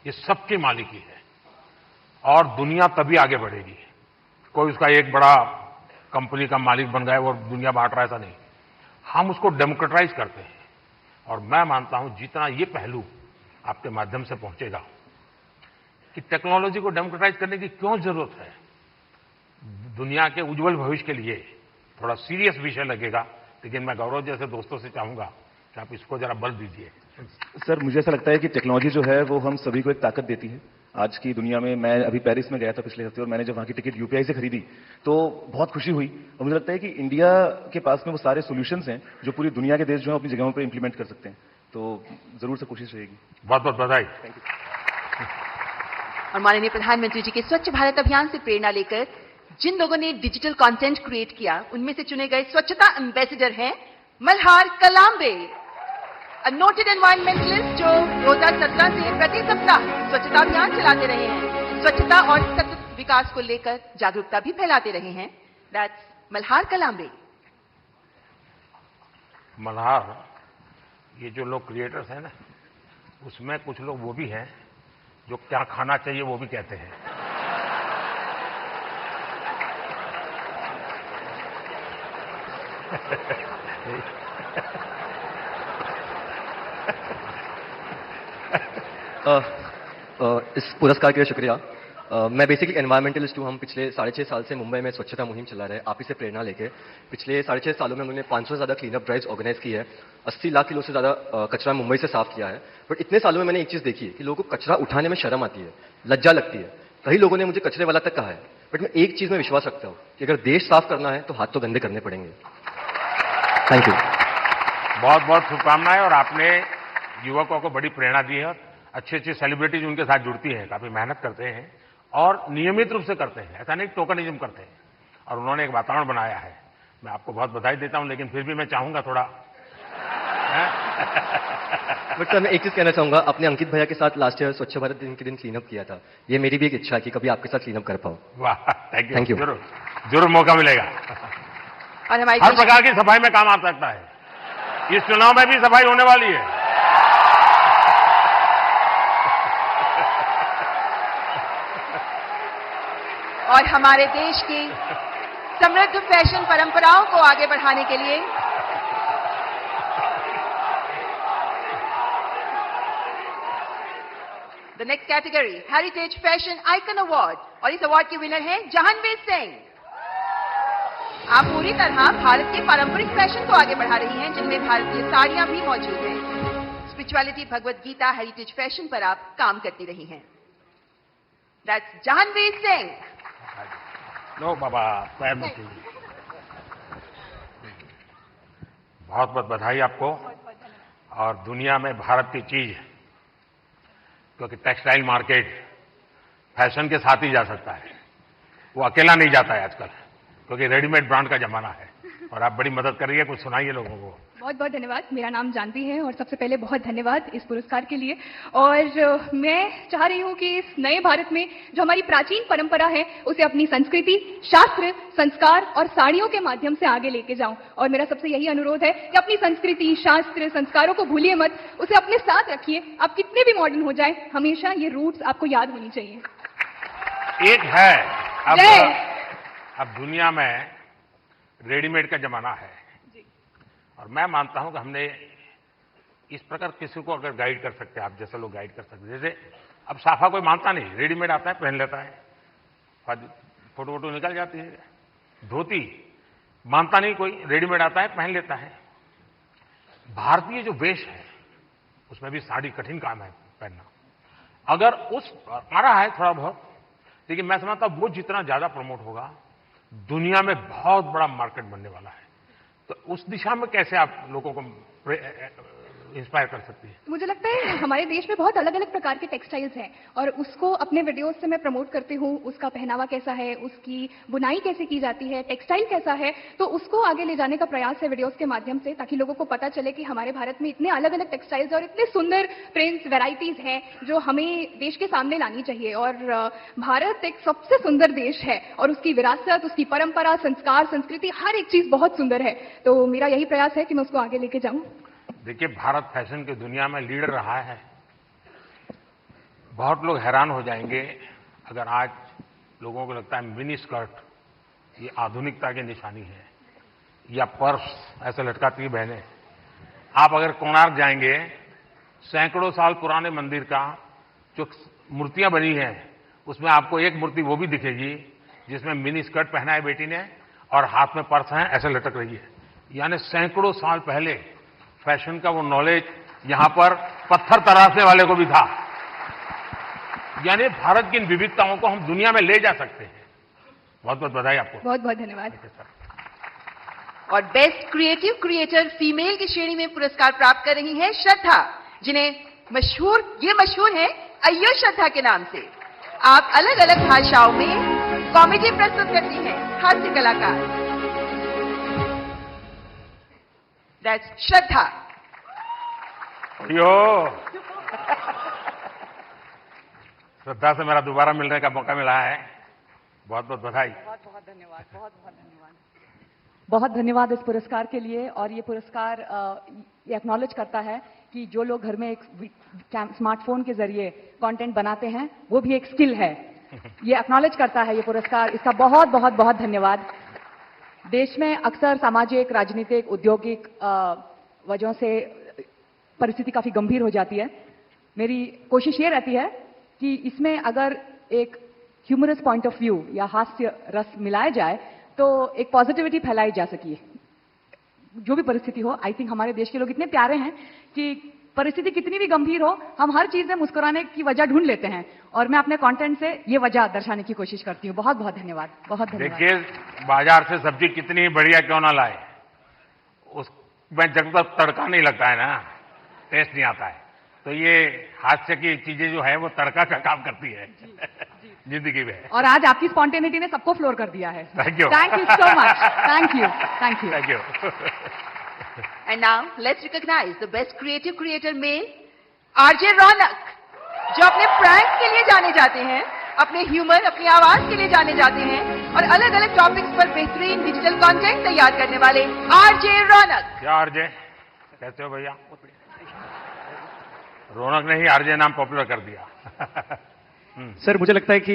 ये सबकी मालिकी है, और दुनिया तभी आगे बढ़ेगी। कोई उसका एक बड़ा कंपनी का मालिक बन गया और दुनिया बांट रहा है, ऐसा नहीं। हम उसको डेमोक्रेटाइज करते हैं, और मैं मानता हूं जितना ये पहलू आपके माध्यम से पहुंचेगा कि टेक्नोलॉजी को डेमोक्रेटाइज करने की क्यों जरूरत है, दुनिया के उज्जवल भविष्य के लिए थोड़ा सीरियस विषय लगेगा। लेकिन मैं गौरव जैसे दोस्तों से चाहूंगा कि आप इसको जरा बल दीजिए। सर मुझे ऐसा लगता है कि टेक्नोलॉजी जो है वो हम सभी को एक ताकत देती है आज की दुनिया में। मैं अभी पेरिस में गया था पिछले हफ्ते, और मैंने जब वहां की टिकट यूपीआई से खरीदी तो बहुत खुशी हुई, और मुझे लगता है कि इंडिया के पास में वो सारे सॉल्यूशंस हैं जो पूरी दुनिया के देश जो है अपनी जगहों पर इंप्लीमेंट कर सकते हैं। तो जरूर से कोशिश रहेगी। बहुत बहुत बधाई। Thank you. और माननीय प्रधानमंत्री जी के स्वच्छ भारत अभियान से प्रेरणा लेकर जिन लोगों ने डिजिटल कंटेंट क्रिएट किया उनमें से चुने गए स्वच्छता एम्बेसडर हैं मल्हार कलाम्बे, अ नोटेड एनवायरमेंटलिस्ट जो 2017 से प्रति सप्ताह स्वच्छता अभियान चलाते रहे हैं, स्वच्छता और सतत विकास को लेकर जागरूकता भी फैलाते रहे हैं। दैट्स मल्हार कलाम्बे। मल्हार, ये जो लोग क्रिएटर्स हैं ना, उसमें कुछ लोग वो भी हैं जो क्या खाना चाहिए वो भी कहते हैं। इस पुरस्कार के लिए शुक्रिया। मैं बेसिकली एनवायरमेंटलिस्ट हूँ। हम पिछले 6.5 साल से मुंबई में स्वच्छता मुहिम चला रहे हैं, आप ही से प्रेरणा लेके। पिछले 6.5 सालों में हमने 500 से ज़्यादा क्लीनअप ड्राइव्स ऑर्गेनाइज की है, 80 लाख किलो से ज़्यादा कचरा मुंबई से साफ किया है। बट इतने सालों में मैंने एक चीज़ देखी है कि लोगों को कचरा उठाने में शर्म आती है, लज्जा लगती है। कई लोगों ने मुझे कचरे वाला तक कहा है, बट मैं एक चीज़ में विश्वास रखता हूँ कि अगर देश साफ करना है तो हाथ तो गंदे करने पड़ेंगे। Thank you. बहुत बहुत शुभकामनाएं। और आपने युवकों को बड़ी प्रेरणा दी है और अच्छी अच्छी सेलिब्रिटीज उनके साथ जुड़ती हैं, काफी मेहनत करते हैं और नियमित रूप से करते हैं, ऐसा नहीं टोकनिज्म करते हैं। और उन्होंने एक वातावरण बनाया है। मैं आपको बहुत बधाई देता हूं, लेकिन फिर भी मैं चाहूंगा थोड़ा बट सर मैं एक चीज कहना चाहूंगा, अपने अंकित भैया के साथ लास्ट ईयर स्वच्छ भारत दिन के दिन क्लीनअप किया था। ये मेरी भी एक इच्छा है कि कभी आपके साथ क्लीनअप कर पाऊं। वाह, थैंक Thank यू। you. जरूर मौका मिलेगा। और हमारी हर प्रकार की सफाई में काम आ सकता है। इस चुनाव में भी सफाई होने वाली है। और हमारे देश की समृद्ध फैशन परंपराओं को आगे बढ़ाने के लिए the next category heritage fashion icon award, और इस अवार्ड के विनर हैं जहानवीर सिंह। आप पूरी तरह भारत के पारंपरिक फैशन को आगे बढ़ा रही हैं, जिनमें भारतीय साड़ियां भी मौजूद हैं। Spirituality, Bhagavad Gita, heritage fashion पर आप काम करती रही हैं। दैट्स जहानवीर सिंह। लो बाबा, पैर में कीजिए। बहुत बहुत बधाई आपको। और दुनिया में भारत की चीज, क्योंकि टेक्सटाइल मार्केट फैशन के साथ ही जा सकता है, वो अकेला नहीं जाता है आजकल, क्योंकि रेडीमेड ब्रांड का जमाना है। और आप बड़ी मदद कर रही है, कुछ सुनाइए लोगों को। बहुत बहुत धन्यवाद। मेरा नाम जानवी है और सबसे पहले बहुत धन्यवाद इस पुरस्कार के लिए। और मैं चाह रही हूं कि इस नए भारत में जो हमारी प्राचीन परंपरा है उसे अपनी संस्कृति, शास्त्र, संस्कार और साड़ियों के माध्यम से आगे लेके जाऊं। और मेरा सबसे यही अनुरोध है कि अपनी संस्कृति, शास्त्र, संस्कारों को भूलिए मत, उसे अपने साथ रखिए। आप कितने भी मॉडर्न हो जाए, हमेशा ये रूट्स आपको याद होनी चाहिए। एक है अब दुनिया में रेडीमेड का जमाना है, और मैं मानता हूं कि हमने इस प्रकार किसी को अगर गाइड कर सकते हैं, आप जैसे लोग गाइड कर सकते हैं। जैसे अब साफा कोई मानता नहीं, रेडीमेड आता है पहन लेता है, फोटो वोटो निकल जाती है। धोती मानता नहीं कोई, रेडीमेड आता है पहन लेता है। भारतीय जो वेश है उसमें भी साड़ी कठिन काम है पहनना। अगर उस आ रहा है थोड़ा बहुत, लेकिन मैं समझता हूं वो जितना ज्यादा प्रमोट होगा, दुनिया में बहुत बड़ा मार्केट बनने वाला है। तो उस दिशा में कैसे आप लोगों को इंस्पायर कर सकती है? मुझे लगता है हमारे देश में बहुत अलग अलग प्रकार के टेक्सटाइल्स हैं और उसको अपने वीडियोस से मैं प्रमोट करती हूँ। उसका पहनावा कैसा है, उसकी बुनाई कैसे की जाती है, टेक्सटाइल कैसा है, तो उसको आगे ले जाने का प्रयास है वीडियोस के माध्यम से, ताकि लोगों को पता चले कि हमारे भारत में इतने अलग अलग टेक्सटाइल्स और इतने सुंदर प्रिंट्स, वेराइटीज हैं जो हमें देश के सामने लानी चाहिए। और भारत एक सबसे सुंदर देश है और उसकी विरासत, उसकी परंपरा, संस्कार, संस्कृति, हर एक चीज बहुत सुंदर है। तो मेरा यही प्रयास है कि मैं उसको आगे लेके जाऊं। देखिए, भारत फैशन की दुनिया में लीडर रहा है। बहुत लोग हैरान हो जाएंगे अगर आज लोगों को लगता है मिनी स्कर्ट ये आधुनिकता की निशानी है, या पर्स ऐसे लटकाती है बहनें। आप अगर कोणार्क जाएंगे, सैकड़ों साल पुराने मंदिर का जो मूर्तियां बनी हैं, उसमें आपको एक मूर्ति वो भी दिखेगी जिसमें मिनी स्कर्ट पहना है बेटी ने और हाथ में पर्स है, ऐसे लटक रही है। यानी सैकड़ों साल पहले फैशन का वो नॉलेज यहां पर पत्थर तराशने वाले को भी था। यानी भारत की इन विविधताओं को हम दुनिया में ले जा सकते हैं। बहुत बहुत बधाई आपको। बहुत बहुत धन्यवाद। और बेस्ट क्रिएटिव क्रिएटर फीमेल की श्रेणी में पुरस्कार प्राप्त कर रही हैं श्रद्धा, जिन्हें मशहूर है अय्यर श्रद्धा के नाम से। आप अलग अलग भाषाओं में कॉमेडी प्रस्तुत करती हैं हास्य कलाकार। दैट्स श्रद्धा। यो श्रद्धा से मेरा दोबारा मिलने का मौका मिला है, बहुत बहुत बधाई। बहुत बहुत धन्यवाद, बहुत बहुत धन्यवाद। बहुत धन्यवाद इस पुरस्कार के लिए। और ये पुरस्कार ये एक्नॉलेज करता है कि जो लोग घर में एक स्मार्टफोन के जरिए कंटेंट बनाते हैं वो भी एक स्किल है। ये एक्नॉलेज करता है ये पुरस्कार, इसका बहुत बहुत बहुत धन्यवाद। देश में अक्सर सामाजिक, राजनीतिक, औद्योगिक वजहों से परिस्थिति काफी गंभीर हो जाती है। मेरी कोशिश ये रहती है कि इसमें अगर एक ह्यूमरस पॉइंट ऑफ व्यू या हास्य रस मिलाया जाए तो एक पॉजिटिविटी फैलाई जा सकी। जो भी परिस्थिति हो, आई थिंक हमारे देश के लोग इतने प्यारे हैं कि परिस्थिति कितनी भी गंभीर हो, हम हर चीज में मुस्कुराने की वजह ढूंढ लेते हैं, और मैं अपने कंटेंट से ये वजह दर्शाने की कोशिश करती हूँ। बहुत बहुत धन्यवाद, बहुत धन्यवाद। देखिए, बाजार से सब्जी कितनी बढ़िया क्यों ना लाए, उसमें जब तक तड़का नहीं लगता है ना, टेस्ट नहीं आता है। तो ये हास्य की चीजें जो है वो तड़का का काम करती है जिंदगी में। और आज आपकी स्पॉन्टेनिटी ने सबको फ्लोर कर दिया है। Thank you, thank you so much, thank you, thank you, thank you. And now let's recognize the best creative creator male, RJ Raunak, जो अपने प्रैंक के लिए जाने जाते हैं, अपने ह्यूमर, अपनी आवाज के लिए जाने जाते हैं और अलग अलग टॉपिक्स पर बेहतरीन डिजिटल कंटेंट तैयार करने वाले आरजे रौनक। क्या आरजे, कैसे हो भैया? रौनक ने ही आरजे नाम पॉपुलर कर दिया। सर, मुझे लगता है कि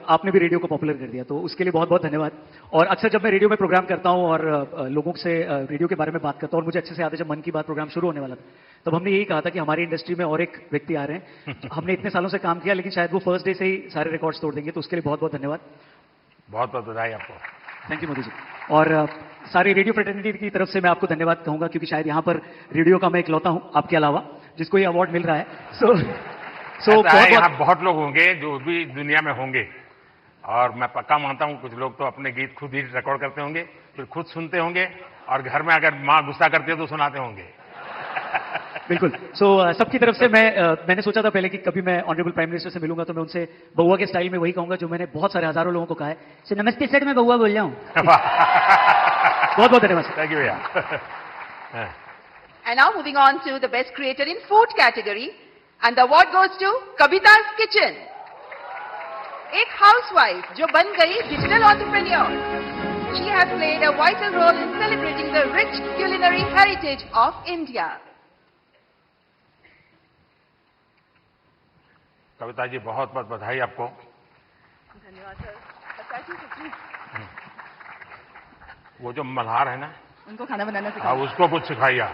आपने भी रेडियो को पॉपुलर कर दिया, तो उसके लिए बहुत बहुत धन्यवाद। और अक्सर जब मैं रेडियो में प्रोग्राम करता हूं और लोगों से रेडियो के बारे में बात करता हूं, और मुझे अच्छे से याद है जब मन की बात प्रोग्राम शुरू होने वाला था, तब हमने यही कहा था कि हमारी इंडस्ट्री में और एक व्यक्ति आ रहे हैं। हमने इतने सालों से काम किया, लेकिन शायद वो फर्स्ट डे से ही सारे रिकॉर्ड्स तोड़ देंगे, तो उसके लिए बहुत बहुत धन्यवाद। बहुत बहुत बधाई आपको। Thank you Modi ji. और सारी रेडियो फ्रेटर्निटी की तरफ से मैं आपको धन्यवाद कहूंगा, क्योंकि शायद यहाँ पर रेडियो का मैं इकलौता हूं आपके अलावा जिसको ये अवार्ड मिल रहा है। यहाँ बहुत लोग होंगे जो भी दुनिया में होंगे, और मैं पक्का मानता हूँ कुछ लोग तो अपने गीत खुद ही रिकॉर्ड करते होंगे, फिर खुद सुनते होंगे, और घर में अगर माँ गुस्सा करती है तो सुनाते होंगे। बिल्कुल। सबकी तरफ से मैंने सोचा था पहले कि कभी मैं ऑनरेबल प्राइम मिनिस्टर से मिलूंगा तो मैं उनसे बउआ के स्टाइल में वही कहूंगा जो मैंने बहुत सारे हजारों लोगों को कहा है, सो नमस्ते सर, मैं बउआ बोल रहा हूँ। बहुत बहुत धन्यवाद। थैंक यू भैया। And now moving on to the best creator in food category, and the award goes to Kavita's Kitchen. एक हाउसवाइफ जो बन गई digital entrepreneur. She has played a vital role in celebrating the rich culinary heritage of India. Kavita ji, बहुत बहुत बधाई आपको। धन्यवाद sir. वो जो मल्हार है ना, उनको खाना बनाना सिखाया। उसको कुछ सिखाइए।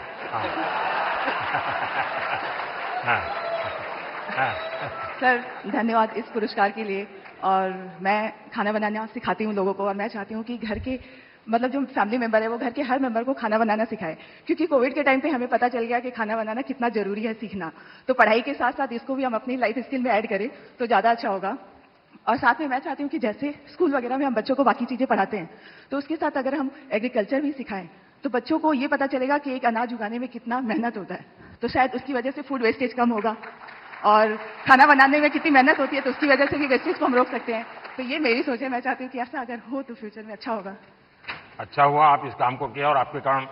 सर, धन्यवाद इस पुरस्कार के लिए। और मैं खाना बनाना सिखाती हूँ लोगों को, और मैं चाहती हूँ कि घर के मतलब जो फैमिली मेंबर है वो घर के हर मेंबर को खाना बनाना सिखाए, क्योंकि कोविड के टाइम पे हमें पता चल गया कि खाना बनाना कितना जरूरी है सीखना। तो पढ़ाई के साथ साथ इसको भी हम अपनी लाइफ स्किल में ऐड करें तो ज्यादा अच्छा होगा। और साथ में मैं चाहती हूँ कि जैसे स्कूल वगैरह में हम बच्चों को बाकी चीजें पढ़ाते हैं, तो उसके साथ अगर हम एग्रीकल्चर भी सिखाएं तो बच्चों को ये पता चलेगा कि एक अनाज उगाने में कितना मेहनत होता है। तो शायद उसकी वजह से फूड वेस्टेज कम होगा, और खाना बनाने में कितनी मेहनत होती है तो उसकी वजह से भी वेस्टेज को हम रोक सकते हैं। तो ये मेरी सोच है, मैं चाहती हूँ कि ऐसा अगर हो तो फ्यूचर में अच्छा होगा। अच्छा हुआ आप इस काम को किया, और आपके कारण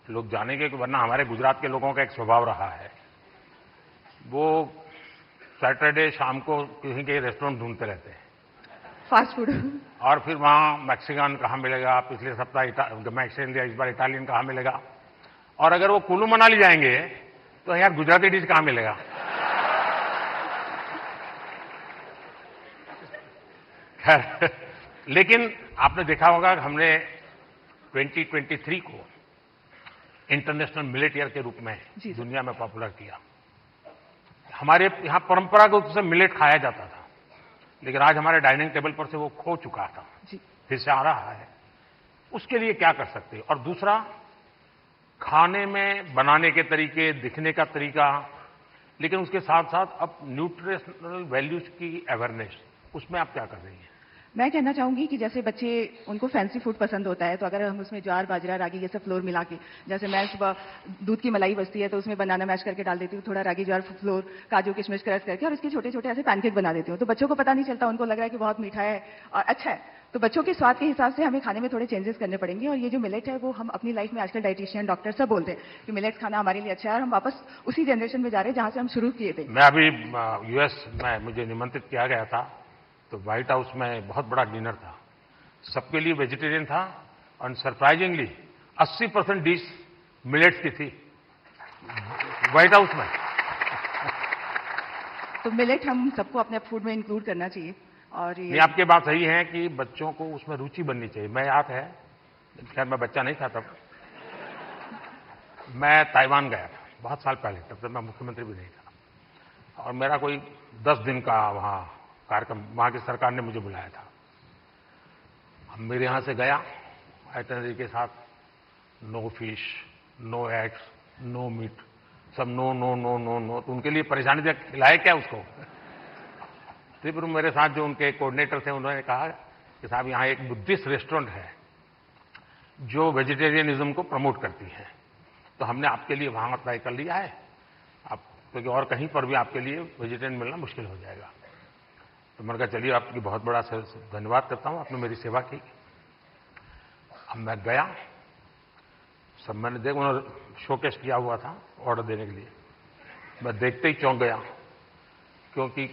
लोग जानेंगे कि वरना हमारे गुजरात के लोगों का एक स्वभाव रहा है, वो सैटरडे शाम को कहीं के रेस्टोरेंट ढूंढते रहते हैं, फास्ट फूड, और फिर वहाँ मैक्सिकन कहाँ मिलेगा, पिछले सप्ताह मैक्सिकन लिया, इस बार इटालियन कहाँ मिलेगा, और अगर वो कुल्लू मनाली जाएंगे तो यार गुजराती डिश कहाँ मिलेगा। खैर, लेकिन आपने देखा होगा कि हमने 2023 को इंटरनेशनल मिलेट ईयर के रूप में दुनिया में पॉपुलर किया। हमारे यहाँ परंपरागत रूप से मिलेट खाया जाता था, लेकिन आज हमारे डाइनिंग टेबल पर से वो खो चुका था, फिर से आ रहा है। उसके लिए क्या कर सकते हैं? और दूसरा, खाने में बनाने के तरीके, दिखने का तरीका, लेकिन उसके साथ साथ अब न्यूट्रिशनल वैल्यूज की अवेयरनेस, उसमें आप क्या कर रही हैं? मैं कहना चाहूंगी कि जैसे बच्चे उनको फैंसी फूड पसंद होता है, तो अगर हम उसमें ज्वार, बाजरा, रागी ये सब फ्लोर मिला के, जैसे मैं सुबह दूध की मलाई बचती है तो उसमें बनाना मैश करके डाल देती हूँ, थोड़ा रागी, ज्वार, फ्लोर, काजू, किशमिश क्रश करके, और इसके छोटे छोटे ऐसे पैनकेक बना देती हूँ। तो बच्चों को पता नहीं चलता, उनको लग रहा है कि बहुत मीठा है और अच्छा है। तो बच्चों के स्वाद के हिसाब से हमें खाने में थोड़े चेंजेस करने पड़ेंगे और ये जो मिलेट है वो हम अपनी लाइफ में आजकल डाइटिशियन डॉक्टर सब बोलते हैं कि मिलेट्स खाना हमारे लिए अच्छा है और हम वापस उसी जनरेशन में जा रहे हैं जहां से हम शुरू किए थे। मैं अभी यूएस में मुझे निमंत्रित किया गया था, तो व्हाइट हाउस में बहुत बड़ा डिनर था, सबके लिए वेजिटेरियन था और सरप्राइजिंगली 80% डिश मिलेट्स की थी व्हाइट हाउस में। तो मिलेट हम सबको अपने फूड में इंक्लूड करना चाहिए। और ये आपकी बात सही है कि बच्चों को उसमें रुचि बननी चाहिए। मैं याद है, खैर मैं बच्चा नहीं था तब, मैं ताइवान गया था बहुत साल पहले, तब तक मैं मुख्यमंत्री भी नहीं था, और मेरा कोई 10 दिन का वहाँ कार्यक्रम, वहाँ की सरकार ने मुझे बुलाया था। अब मेरे यहाँ से गया आइटनरी के साथ, no fish, no eggs, no meat, सब no no no no no. तो उनके लिए परेशानी थी, खिलाए क्या उसको। फिर मेरे साथ जो उनके कोऑर्डिनेटर थे उन्होंने कहा कि साहब यहाँ एक बुद्धिस्ट रेस्टोरेंट है जो वेजिटेरियनिज्म को प्रमोट करती है, तो हमने आपके लिए वहाँ तय कर लिया है, आप क्योंकि और कहीं पर भी आपके लिए वेजिटेरियन मिलना मुश्किल हो जाएगा। तो मैंने कहा चलिए आपकी बहुत बड़ा धन्यवाद करता हूँ, आपने मेरी सेवा की। अब मैं गया, सब मैंने देखा, उन्होंने शोकेस किया हुआ था ऑर्डर देने के लिए, मैं देखते ही चौंक गया, क्योंकि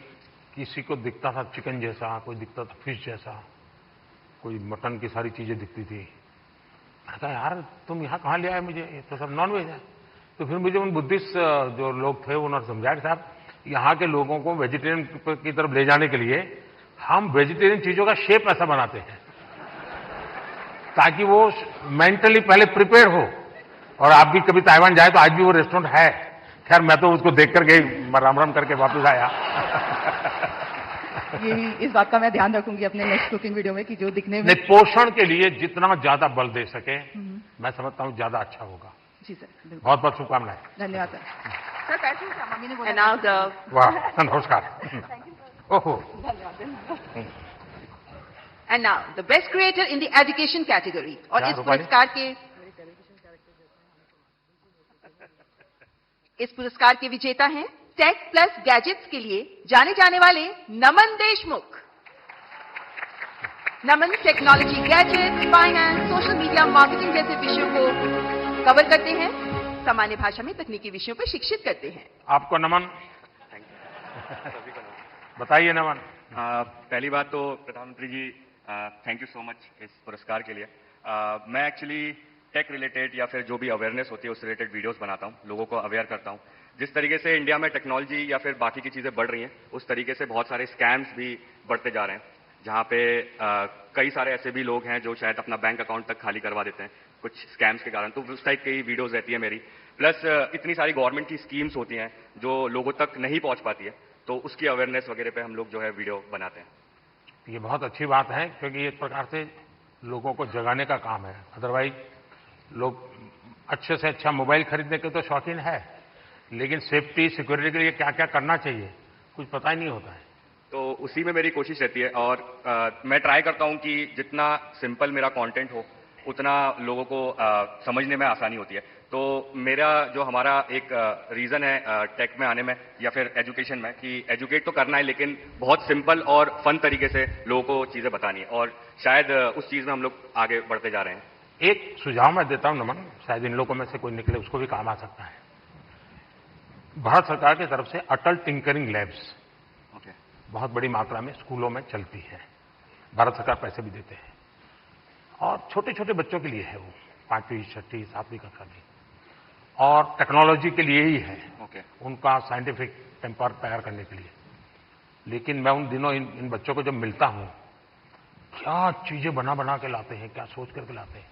किसी को दिखता था चिकन जैसा, कोई दिखता था फिश जैसा, कोई मटन की सारी चीजें दिखती थी। मैंने कहा यार तुम यहाँ कहाँ ले आए मुझे, ये तो सब नॉन वेज है। तो फिर मुझे उन बुद्धिस्ट जो लोग थे उन्होंने समझाया कि साहब यहाँ के लोगों को वेजिटेरियन की तरफ ले जाने के लिए हम वेजिटेरियन चीजों का शेप ऐसा बनाते हैं ताकि वो मेंटली पहले प्रिपेयर हो। और आप भी कभी ताइवान जाए तो आज भी वो रेस्टोरेंट है। खैर मैं तो उसको देख करके राम राम करके वापस आया। यही इस बात का मैं ध्यान रखूंगी अपने नेक्स्ट कुकिंग वीडियो में कि जो दिखने में पोषण के लिए जितना ज्यादा बल दे सके मैं समझता हूँ ज्यादा अच्छा होगा। जी सर, बहुत बहुत शुभकामनाएं। धन्यवाद सर। सर बैठिए, मम्मी ने And now the वाह नमस्कार। ओहो। And now the best creator in the education category, और क्या इस रूपाली? पुरस्कार के विजेता हैं टेक प्लस गैजेट्स के लिए जाने जाने वाले Naman Deshmukh. Naman technology, gadgets, finance, social media, marketing जैसे विषयों को कवर करते हैं, सामान्य भाषा में तकनीकी विषयों पर शिक्षित करते हैं। आपको नमन। बताइए नमन। पहली बात तो प्रधानमंत्री जी थैंक यू सो मच इस पुरस्कार के लिए। मैं एक्चुअली टेक रिलेटेड या फिर जो भी अवेयरनेस होती है उस रिलेटेड वीडियोस बनाता हूं, लोगों को अवेयर करता हूं। जिस तरीके से इंडिया में टेक्नोलॉजी या फिर बाकी की चीजें बढ़ रही हैं, उस तरीके से बहुत सारे स्कैम्स भी बढ़ते जा रहे हैं, जहां पे कई सारे ऐसे भी लोग हैं जो शायद अपना बैंक अकाउंट तक खाली करवा देते हैं कुछ स्कैम्स के कारण। तो उस टाइप की वीडियोस रहती है मेरी। प्लस इतनी सारी गवर्नमेंट की स्कीम्स होती हैं जो लोगों तक नहीं पहुंच पाती है, तो उसकी अवेयरनेस वगैरह पे हम लोग जो है वीडियो बनाते हैं। ये बहुत अच्छी बात है, क्योंकि एक प्रकार से लोगों को जगाने का काम है। अदरवाइज लोग अच्छे से अच्छा मोबाइल खरीदने के तो शौकीन है, लेकिन सेफ्टी सिक्योरिटी के लिए क्या क्या करना चाहिए कुछ पता ही नहीं होता है। तो उसी में मेरी कोशिश रहती है और मैं ट्राई करता हूं कि जितना सिंपल मेरा कंटेंट हो उतना लोगों को समझने में आसानी होती है। तो मेरा जो हमारा एक रीजन है टेक में आने में या फिर एजुकेशन में, कि एजुकेट तो करना है लेकिन बहुत सिंपल और फन तरीके से लोगों को चीजें बतानी है, और शायद उस चीज में हम लोग आगे बढ़ते जा रहे हैं। एक सुझाव मैं देता हूं नमन, शायद इन लोगों में से कोई निकले उसको भी काम आ सकता है। भारत सरकार की तरफ से अटल टिंकरिंग लैब्स बहुत बड़ी मात्रा में स्कूलों में चलती है। भारत सरकार पैसे भी देते हैं और छोटे छोटे बच्चों के लिए है, वो 5वीं 6वीं 7वीं कक्षा में, और टेक्नोलॉजी के लिए ही है, उनका साइंटिफिक टेम्पर तैयार करने के लिए। लेकिन मैं उन दिनों इन बच्चों को जब मिलता हूं, क्या चीजें बना बना के लाते हैं, क्या सोच करके लाते हैं।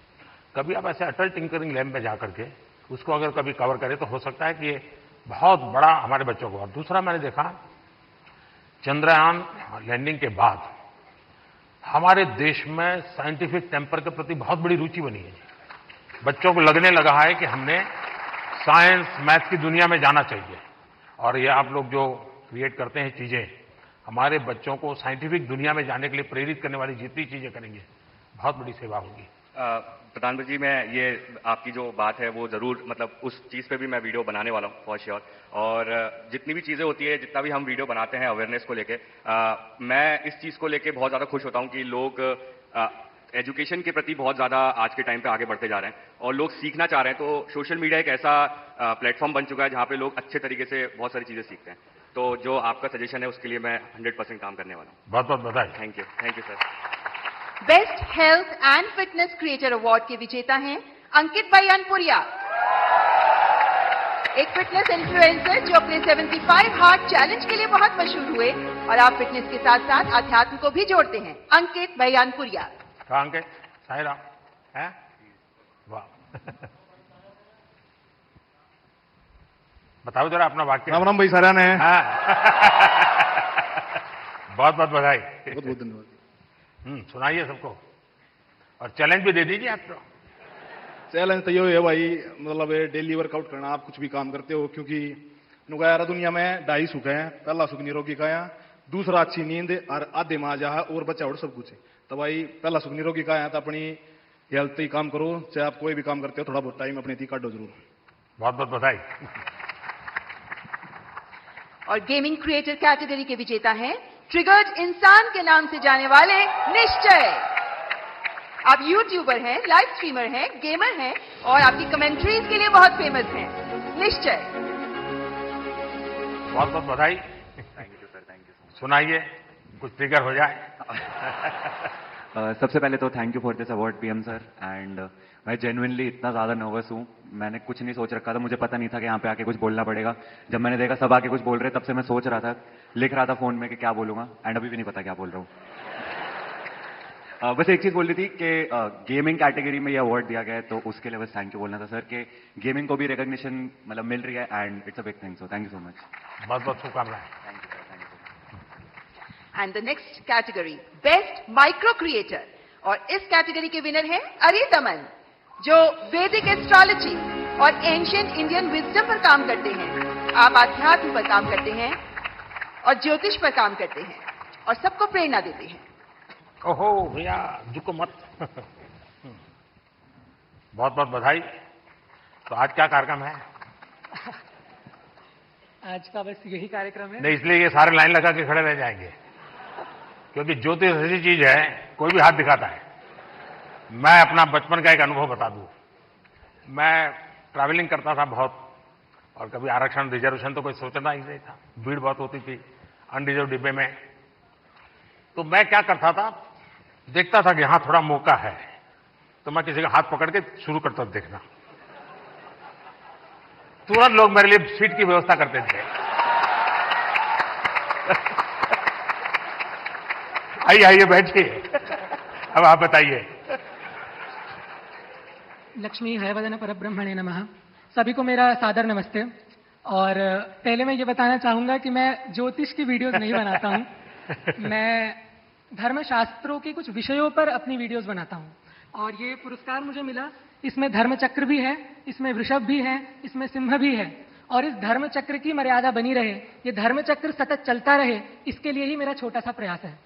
कभी आप ऐसे अटल टिंकरिंग लैब में जाकर के उसको अगर कभी कवर करें तो हो सकता है कि ये बहुत बड़ा हमारे बच्चों को। और दूसरा मैंने देखा, चंद्रयान लैंडिंग के बाद हमारे देश में साइंटिफिक टेम्पर के प्रति बहुत बड़ी रुचि बनी है। बच्चों को लगने लगा है कि हमने साइंस मैथ की दुनिया में जाना चाहिए, और ये आप लोग जो क्रिएट करते हैं चीजें, हमारे बच्चों को साइंटिफिक दुनिया में जाने के लिए प्रेरित करने वाली जितनी चीजें करेंगे बहुत बड़ी सेवा होगी। प्रधानमंत्री जी, मैं ये आपकी जो बात है वो जरूर, मतलब उस चीज पे भी मैं वीडियो बनाने वाला हूँ फॉर श्योर। और जितनी भी चीजें होती है, जितना भी हम वीडियो बनाते हैं अवेयरनेस को लेके, मैं इस चीज को लेके बहुत ज्यादा खुश होता हूँ कि लोग एजुकेशन के प्रति बहुत ज़्यादा आज के टाइम पे आगे बढ़ते जा रहे हैं और लोग सीखना चाह रहे हैं, तो सोशल मीडिया एक ऐसा प्लेटफॉर्म बन चुका है जहाँ पे लोग अच्छे तरीके से बहुत सारी चीज़ें सीखते हैं। तो जो आपका सजेशन है उसके लिए मैं 100% काम करने वाला हूँ। बहुत बहुत बधाई। Thank you sir. Best health and fitness creator award के विजेता हैं अंकित भाई अनपुरिया, एक फिटनेस इन्फ्लुएंसर जो अपने 75 हार्ट चैलेंज के लिए बहुत मशहूर हुए और आप फिटनेस के साथ साथ अध्यात्म को भी जोड़ते हैं। अंकित भाई अनपुरिया। कहाँ अंकित? साई राम है? वाह। बताओ जरा अपना वाक्य। राम राम भाई सारा ने। हाँ। बहुत बहुत बधाई। बहुत बहुत धन्यवाद। सुनाइए सबको और चैलेंज भी दे दीजिए आपको। चैलेंज तो ये है भाई, मतलब डेली वर्कआउट करना, आप कुछ भी काम करते हो, क्योंकि नुगायारा दुनिया में 2.5 सुख है। पहला सुख निरोगी काया, दूसरा अच्छी नींद और आधे में आ जा और बच्चा और सब कुछ है। तो भाई पहला सुख निरोगी काया, तो अपनी हेल्थ ही काम करो, चाहे आप कोई भी काम करते हो, थोड़ा बहुत टाइम अपने थी काटो जरूर। बहुत बहुत बधाई। और गेमिंग क्रिएटर कैटेगरी के विजेता हैं ट्रिगर्ड इंसान के नाम से जाने वाले निश्चय। आप यूट्यूबर हैं, लाइव स्ट्रीमर हैं, गेमर हैं और आपकी कमेंट्रीज के लिए बहुत फेमस हैं। निश्चय। बहुत बहुत बधाई। Thank you sir, thank you. सुनाइए, कुछ ट्रिगर हो जाए। सबसे पहले तो thank you for this award PM sir, and मैं जेन्युइनली इतना ज़्यादा नर्वस हूँ, मैंने कुछ नहीं सोच रखा था, मुझे पता नहीं था कि यहाँ पे आके कुछ बोलना पड़ेगा। जब मैंने देखा सब आके कुछ बोल रहे, तब से मैं सोच रहा था, लिख रहा था फोन में कि क्या बोलूँगा, एंड अभी भी नहीं पता क्या बोल रहा हूँ। बस एक चीज़ बोल रही थी कि गेमिंग कैटेगरी में ये अवार्ड दिया गया है, तो उसके लिए बस थैंक यू बोलना था सर कि गेमिंग को भी रिकॉग्निशन मतलब मिल रही है, and it's a big thing, so thank you so much. बहुत बहुत शुभकामनाएं। Thank you sir, thank you. And the next category best micro creator, और इस कैटेगरी के विनर हैं अरिदमन, जो वैदिक एस्ट्रोलॉजी और एंशिएंट इंडियन विजडम पर काम करते हैं। आप आध्यात्म पर काम करते हैं और ज्योतिष पर काम करते हैं और सबको प्रेरणा देते हैं। ओहो भैया झुको मत। बहुत बहुत बधाई। तो आज क्या कार्यक्रम है? आज का बस यही कार्यक्रम है। नहीं, इसलिए ये सारे लाइन लगा के खड़े रह जाएंगे, क्योंकि ज्योतिष ऐसी चीज है, कोई भी हाथ दिखाता है। मैं अपना बचपन का एक अनुभव बता दूं। मैं ट्रैवलिंग करता था बहुत, और कभी आरक्षण रिजर्वेशन तो कोई सोचना ही नहीं था, भीड़ बहुत होती थी अनरिजर्व डिब्बे में। तो मैं क्या करता था, देखता था कि हाँ थोड़ा मौका है, तो मैं किसी का हाथ पकड़ के शुरू करता था देखना। तुरंत लोग मेरे लिए सीट की व्यवस्था करते थे। आइए आइए बैठिए, अब आप बताइए। लक्ष्मी हयवदन परब्रह्मणे नमः। सभी को मेरा सादर नमस्ते। और पहले मैं ये बताना चाहूंगा कि मैं ज्योतिष की वीडियोस नहीं बनाता हूं, मैं धर्मशास्त्रों के कुछ विषयों पर अपनी वीडियोस बनाता हूं। और ये पुरस्कार मुझे मिला, इसमें धर्म चक्र भी है, इसमें वृषभ भी है, इसमें सिंह भी है। और इस धर्म चक्र की मर्यादा बनी रहे, ये धर्म चक्र सतत चलता रहे, इसके लिए ही मेरा छोटा सा प्रयास है।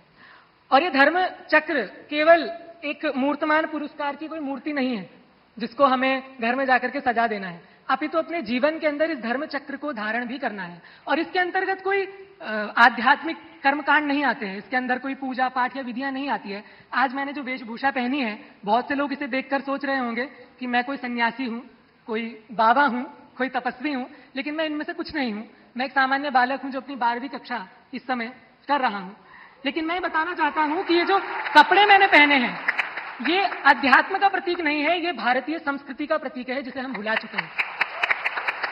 और ये धर्म चक्र केवल एक मूर्तमान पुरस्कार की कोई मूर्ति नहीं है जिसको हमें घर में जाकर के सजा देना है, अपितु अपने जीवन के अंदर इस धर्म चक्र को धारण भी करना है। और इसके अंतर्गत कोई आध्यात्मिक कर्मकांड नहीं आते हैं, इसके अंदर कोई पूजा पाठ या विधियां नहीं आती है। आज मैंने जो वेशभूषा पहनी है, बहुत से लोग इसे देखकर सोच रहे होंगे कि मैं कोई सन्यासी हूं, कोई बाबा हूं, कोई तपस्वी हूं, लेकिन मैं इनमें से कुछ नहीं हूं। मैं एक सामान्य बालक हूं जो अपनी 12वीं कक्षा इस समय कर रहा हूं। लेकिन मैं बताना चाहता हूं कि ये जो कपड़े मैंने पहने हैं, ये अध्यात्म का प्रतीक नहीं है, ये भारतीय संस्कृति का प्रतीक है जिसे हम भुला चुके हैं।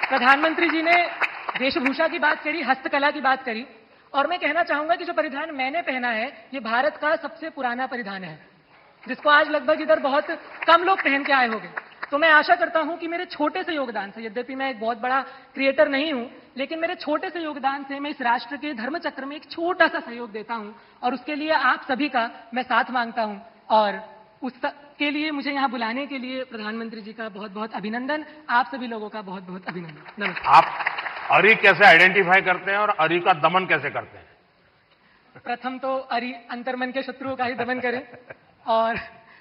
प्रधानमंत्री जी ने वेशभूषा की बात करी, हस्तकला की बात करी, और मैं कहना चाहूंगा कि जो परिधान मैंने पहना है, ये भारत का सबसे पुराना परिधान है, जिसको आज लगभग इधर बहुत कम लोग पहन के आए होंगे। तो मैं आशा करता हूं कि मेरे छोटे से योगदान से, यद्यपि मैं एक बहुत बड़ा क्रिएटर नहीं हूं, लेकिन मेरे छोटे से योगदान से मैं इस राष्ट्र के धर्म चक्र में एक छोटा सा सहयोग देता हूं, और उसके लिए आप सभी का मैं साथ मांगता हूं। और उसके लिए मुझे यहाँ बुलाने के लिए प्रधानमंत्री जी का बहुत बहुत अभिनंदन, आप सभी लोगों का बहुत बहुत अभिनंदन। नमस्कार। आप अरि कैसे आइडेंटिफाई करते हैं और अरि का दमन कैसे करते हैं? प्रथम तो अरि अंतर्मन के शत्रुओं का ही दमन करें, और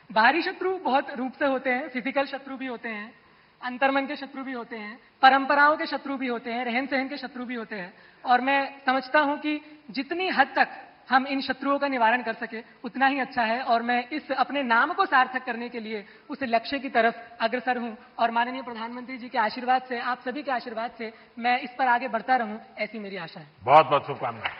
बाहरी शत्रु बहुत रूप से होते हैं, फिजिकल शत्रु भी होते हैं, अंतर्मन के शत्रु भी होते हैं, परंपराओं के शत्रु भी होते हैं, रहन सहन के शत्रु भी होते हैं। और मैं समझता हूं कि जितनी हद तक हम इन शत्रुओं का निवारण कर सके उतना ही अच्छा है। और मैं इस अपने नाम को सार्थक करने के लिए उस लक्ष्य की तरफ अग्रसर हूं और माननीय प्रधानमंत्री जी के आशीर्वाद से, आप सभी के आशीर्वाद से मैं इस पर आगे बढ़ता रहूं, ऐसी मेरी आशा है। बहुत बहुत शुभकामनाएं।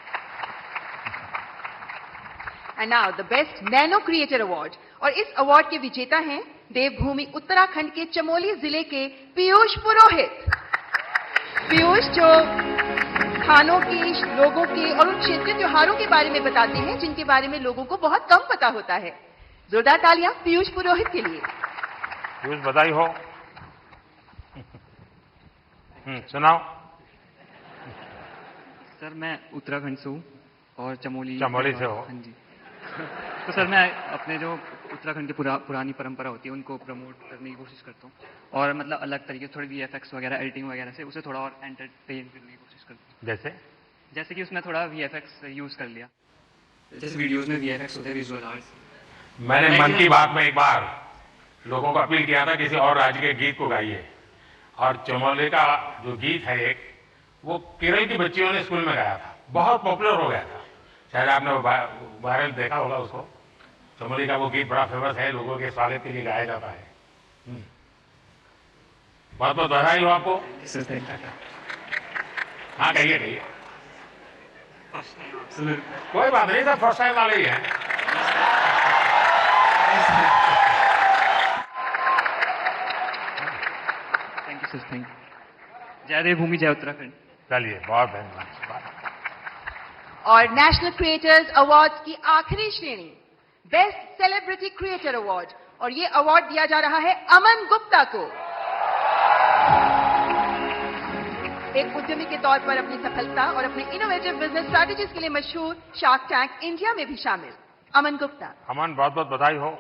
And now the best nano creator award, और इस अवार्ड के विजेता हैं देवभूमि उत्तराखंड के चमोली जिले के पीयूष पुरोहित। पीयूष जो खानों की, लोगों के और उन क्षेत्रीय त्योहारों के बारे में बताते हैं जिनके बारे में लोगों को बहुत कम पता होता है। जोरदार तालियां पीयूष पुरोहित के लिए। पीयूष, बधाई हो। सुनाओ। सर मैं उत्तराखंड से हूँ और चमोली से हो। हाँ जी। तो सर मैं अपने जो उत्तराखंड की पुरानी परंपरा होती है उनको प्रमोट करने की कोशिश करता हूँ, और मतलब अलग तरीके से थोड़ी VFX वगैरह, एडिटिंग वगैरह से उसे थोड़ा और एंटरटेन करने की कोशिश करता हूँ। जैसे कि उसमें थोड़ा VFX यूज कर लिया, जैसे वीडियोस में VFX होते हैं, विजुअल आर्ट्स। मैंने मन की बात में एक बार लोगों को अपील किया था किसी और राज्य के गीत को गाइए, और चमोली का जो गीत है एक, वो केरल की बच्चियों ने स्कूल में गाया था, बहुत पॉपुलर हो गया था। शायद आपने वायरल देखा होगा उसको। चमोली का वो गीत बड़ा फेमस है, लोगों के स्वागत के लिए गाया जाता है। बहुत बहुत बधाई हो आपको। हाँ कहिए कहिए। कोई बात नहीं, सब फर्स्ट टाइम वाले ही हैं। Thank you sir, thank you. जय देवभूमि, जय उत्तराखंड। चलिए, बहुत धन्यवाद। और नेशनल क्रिएटर्स अवार्ड्स की आखिरी श्रेणी, बेस्ट सेलिब्रिटी क्रिएटर अवार्ड, और ये अवार्ड दिया जा रहा है अमन गुप्ता को। एक उद्यमी के तौर पर अपनी सफलता और अपने इनोवेटिव बिजनेस स्ट्रैटेजीज के लिए मशहूर, शार्क टैंक इंडिया में भी शामिल अमन गुप्ता। अमन, बहुत बहुत बधाई हो।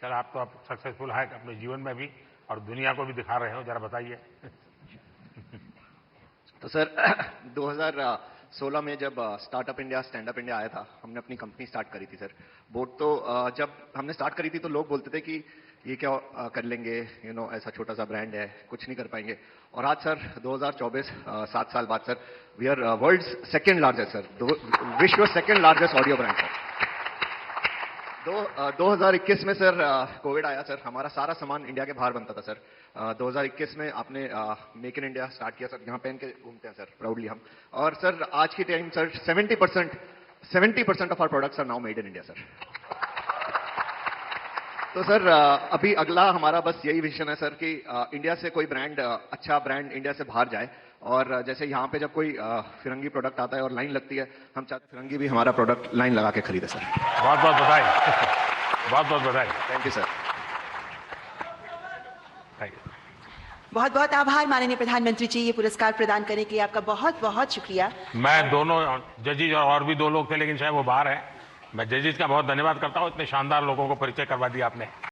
सर आप तो आप सक्सेसफुल है अपने जीवन में भी और दुनिया को भी दिखा रहे हो, जरा बताइए। तो सर 2016 में जब startup India, stand up India आया था, हमने अपनी कंपनी स्टार्ट करी थी सर। बोट तो जब हमने स्टार्ट करी थी तो लोग बोलते थे कि ये क्या कर लेंगे, ऐसा छोटा सा ब्रांड है, कुछ नहीं कर पाएंगे। और आज सर 2024, 7 साल बाद sir, we are world's second largest sir, विश्व second largest audio brand sir. 2021 में सर कोविड आया सर, हमारा सारा सामान इंडिया के बाहर बनता था सर। 2021 में आपने मेक इन इंडिया स्टार्ट किया सर, यहाँ पहन के घूमते हैं सर प्राउडली हम। और सर आज की time sir 70% of our products are now made in India sir. तो सर अभी अगला हमारा बस यही विजन है सर कि इंडिया से कोई ब्रांड, अच्छा ब्रांड इंडिया से बाहर जाए। और जैसे यहाँ पे जब कोई फिरंगी प्रोडक्ट आता है और लाइन लगती है, हम चाहते हैं फिरंगी भी हमारा प्रोडक्ट लाइन लगा के खरीदे सर। बहुत बहुत बधाई। बहुत बहुत बधाई। Thank you sir. बहुत बहुत आभार माननीय प्रधानमंत्री जी, ये पुरस्कार प्रदान करने के लिए आपका बहुत बहुत शुक्रिया। मैं दोनों जजेज और भी 2 लोग थे, लेकिन शायद वो बाहर हैं। मैं जजेज का बहुत धन्यवाद करता हूँ, इतने शानदार लोगों को परिचय करवा दिया आपने।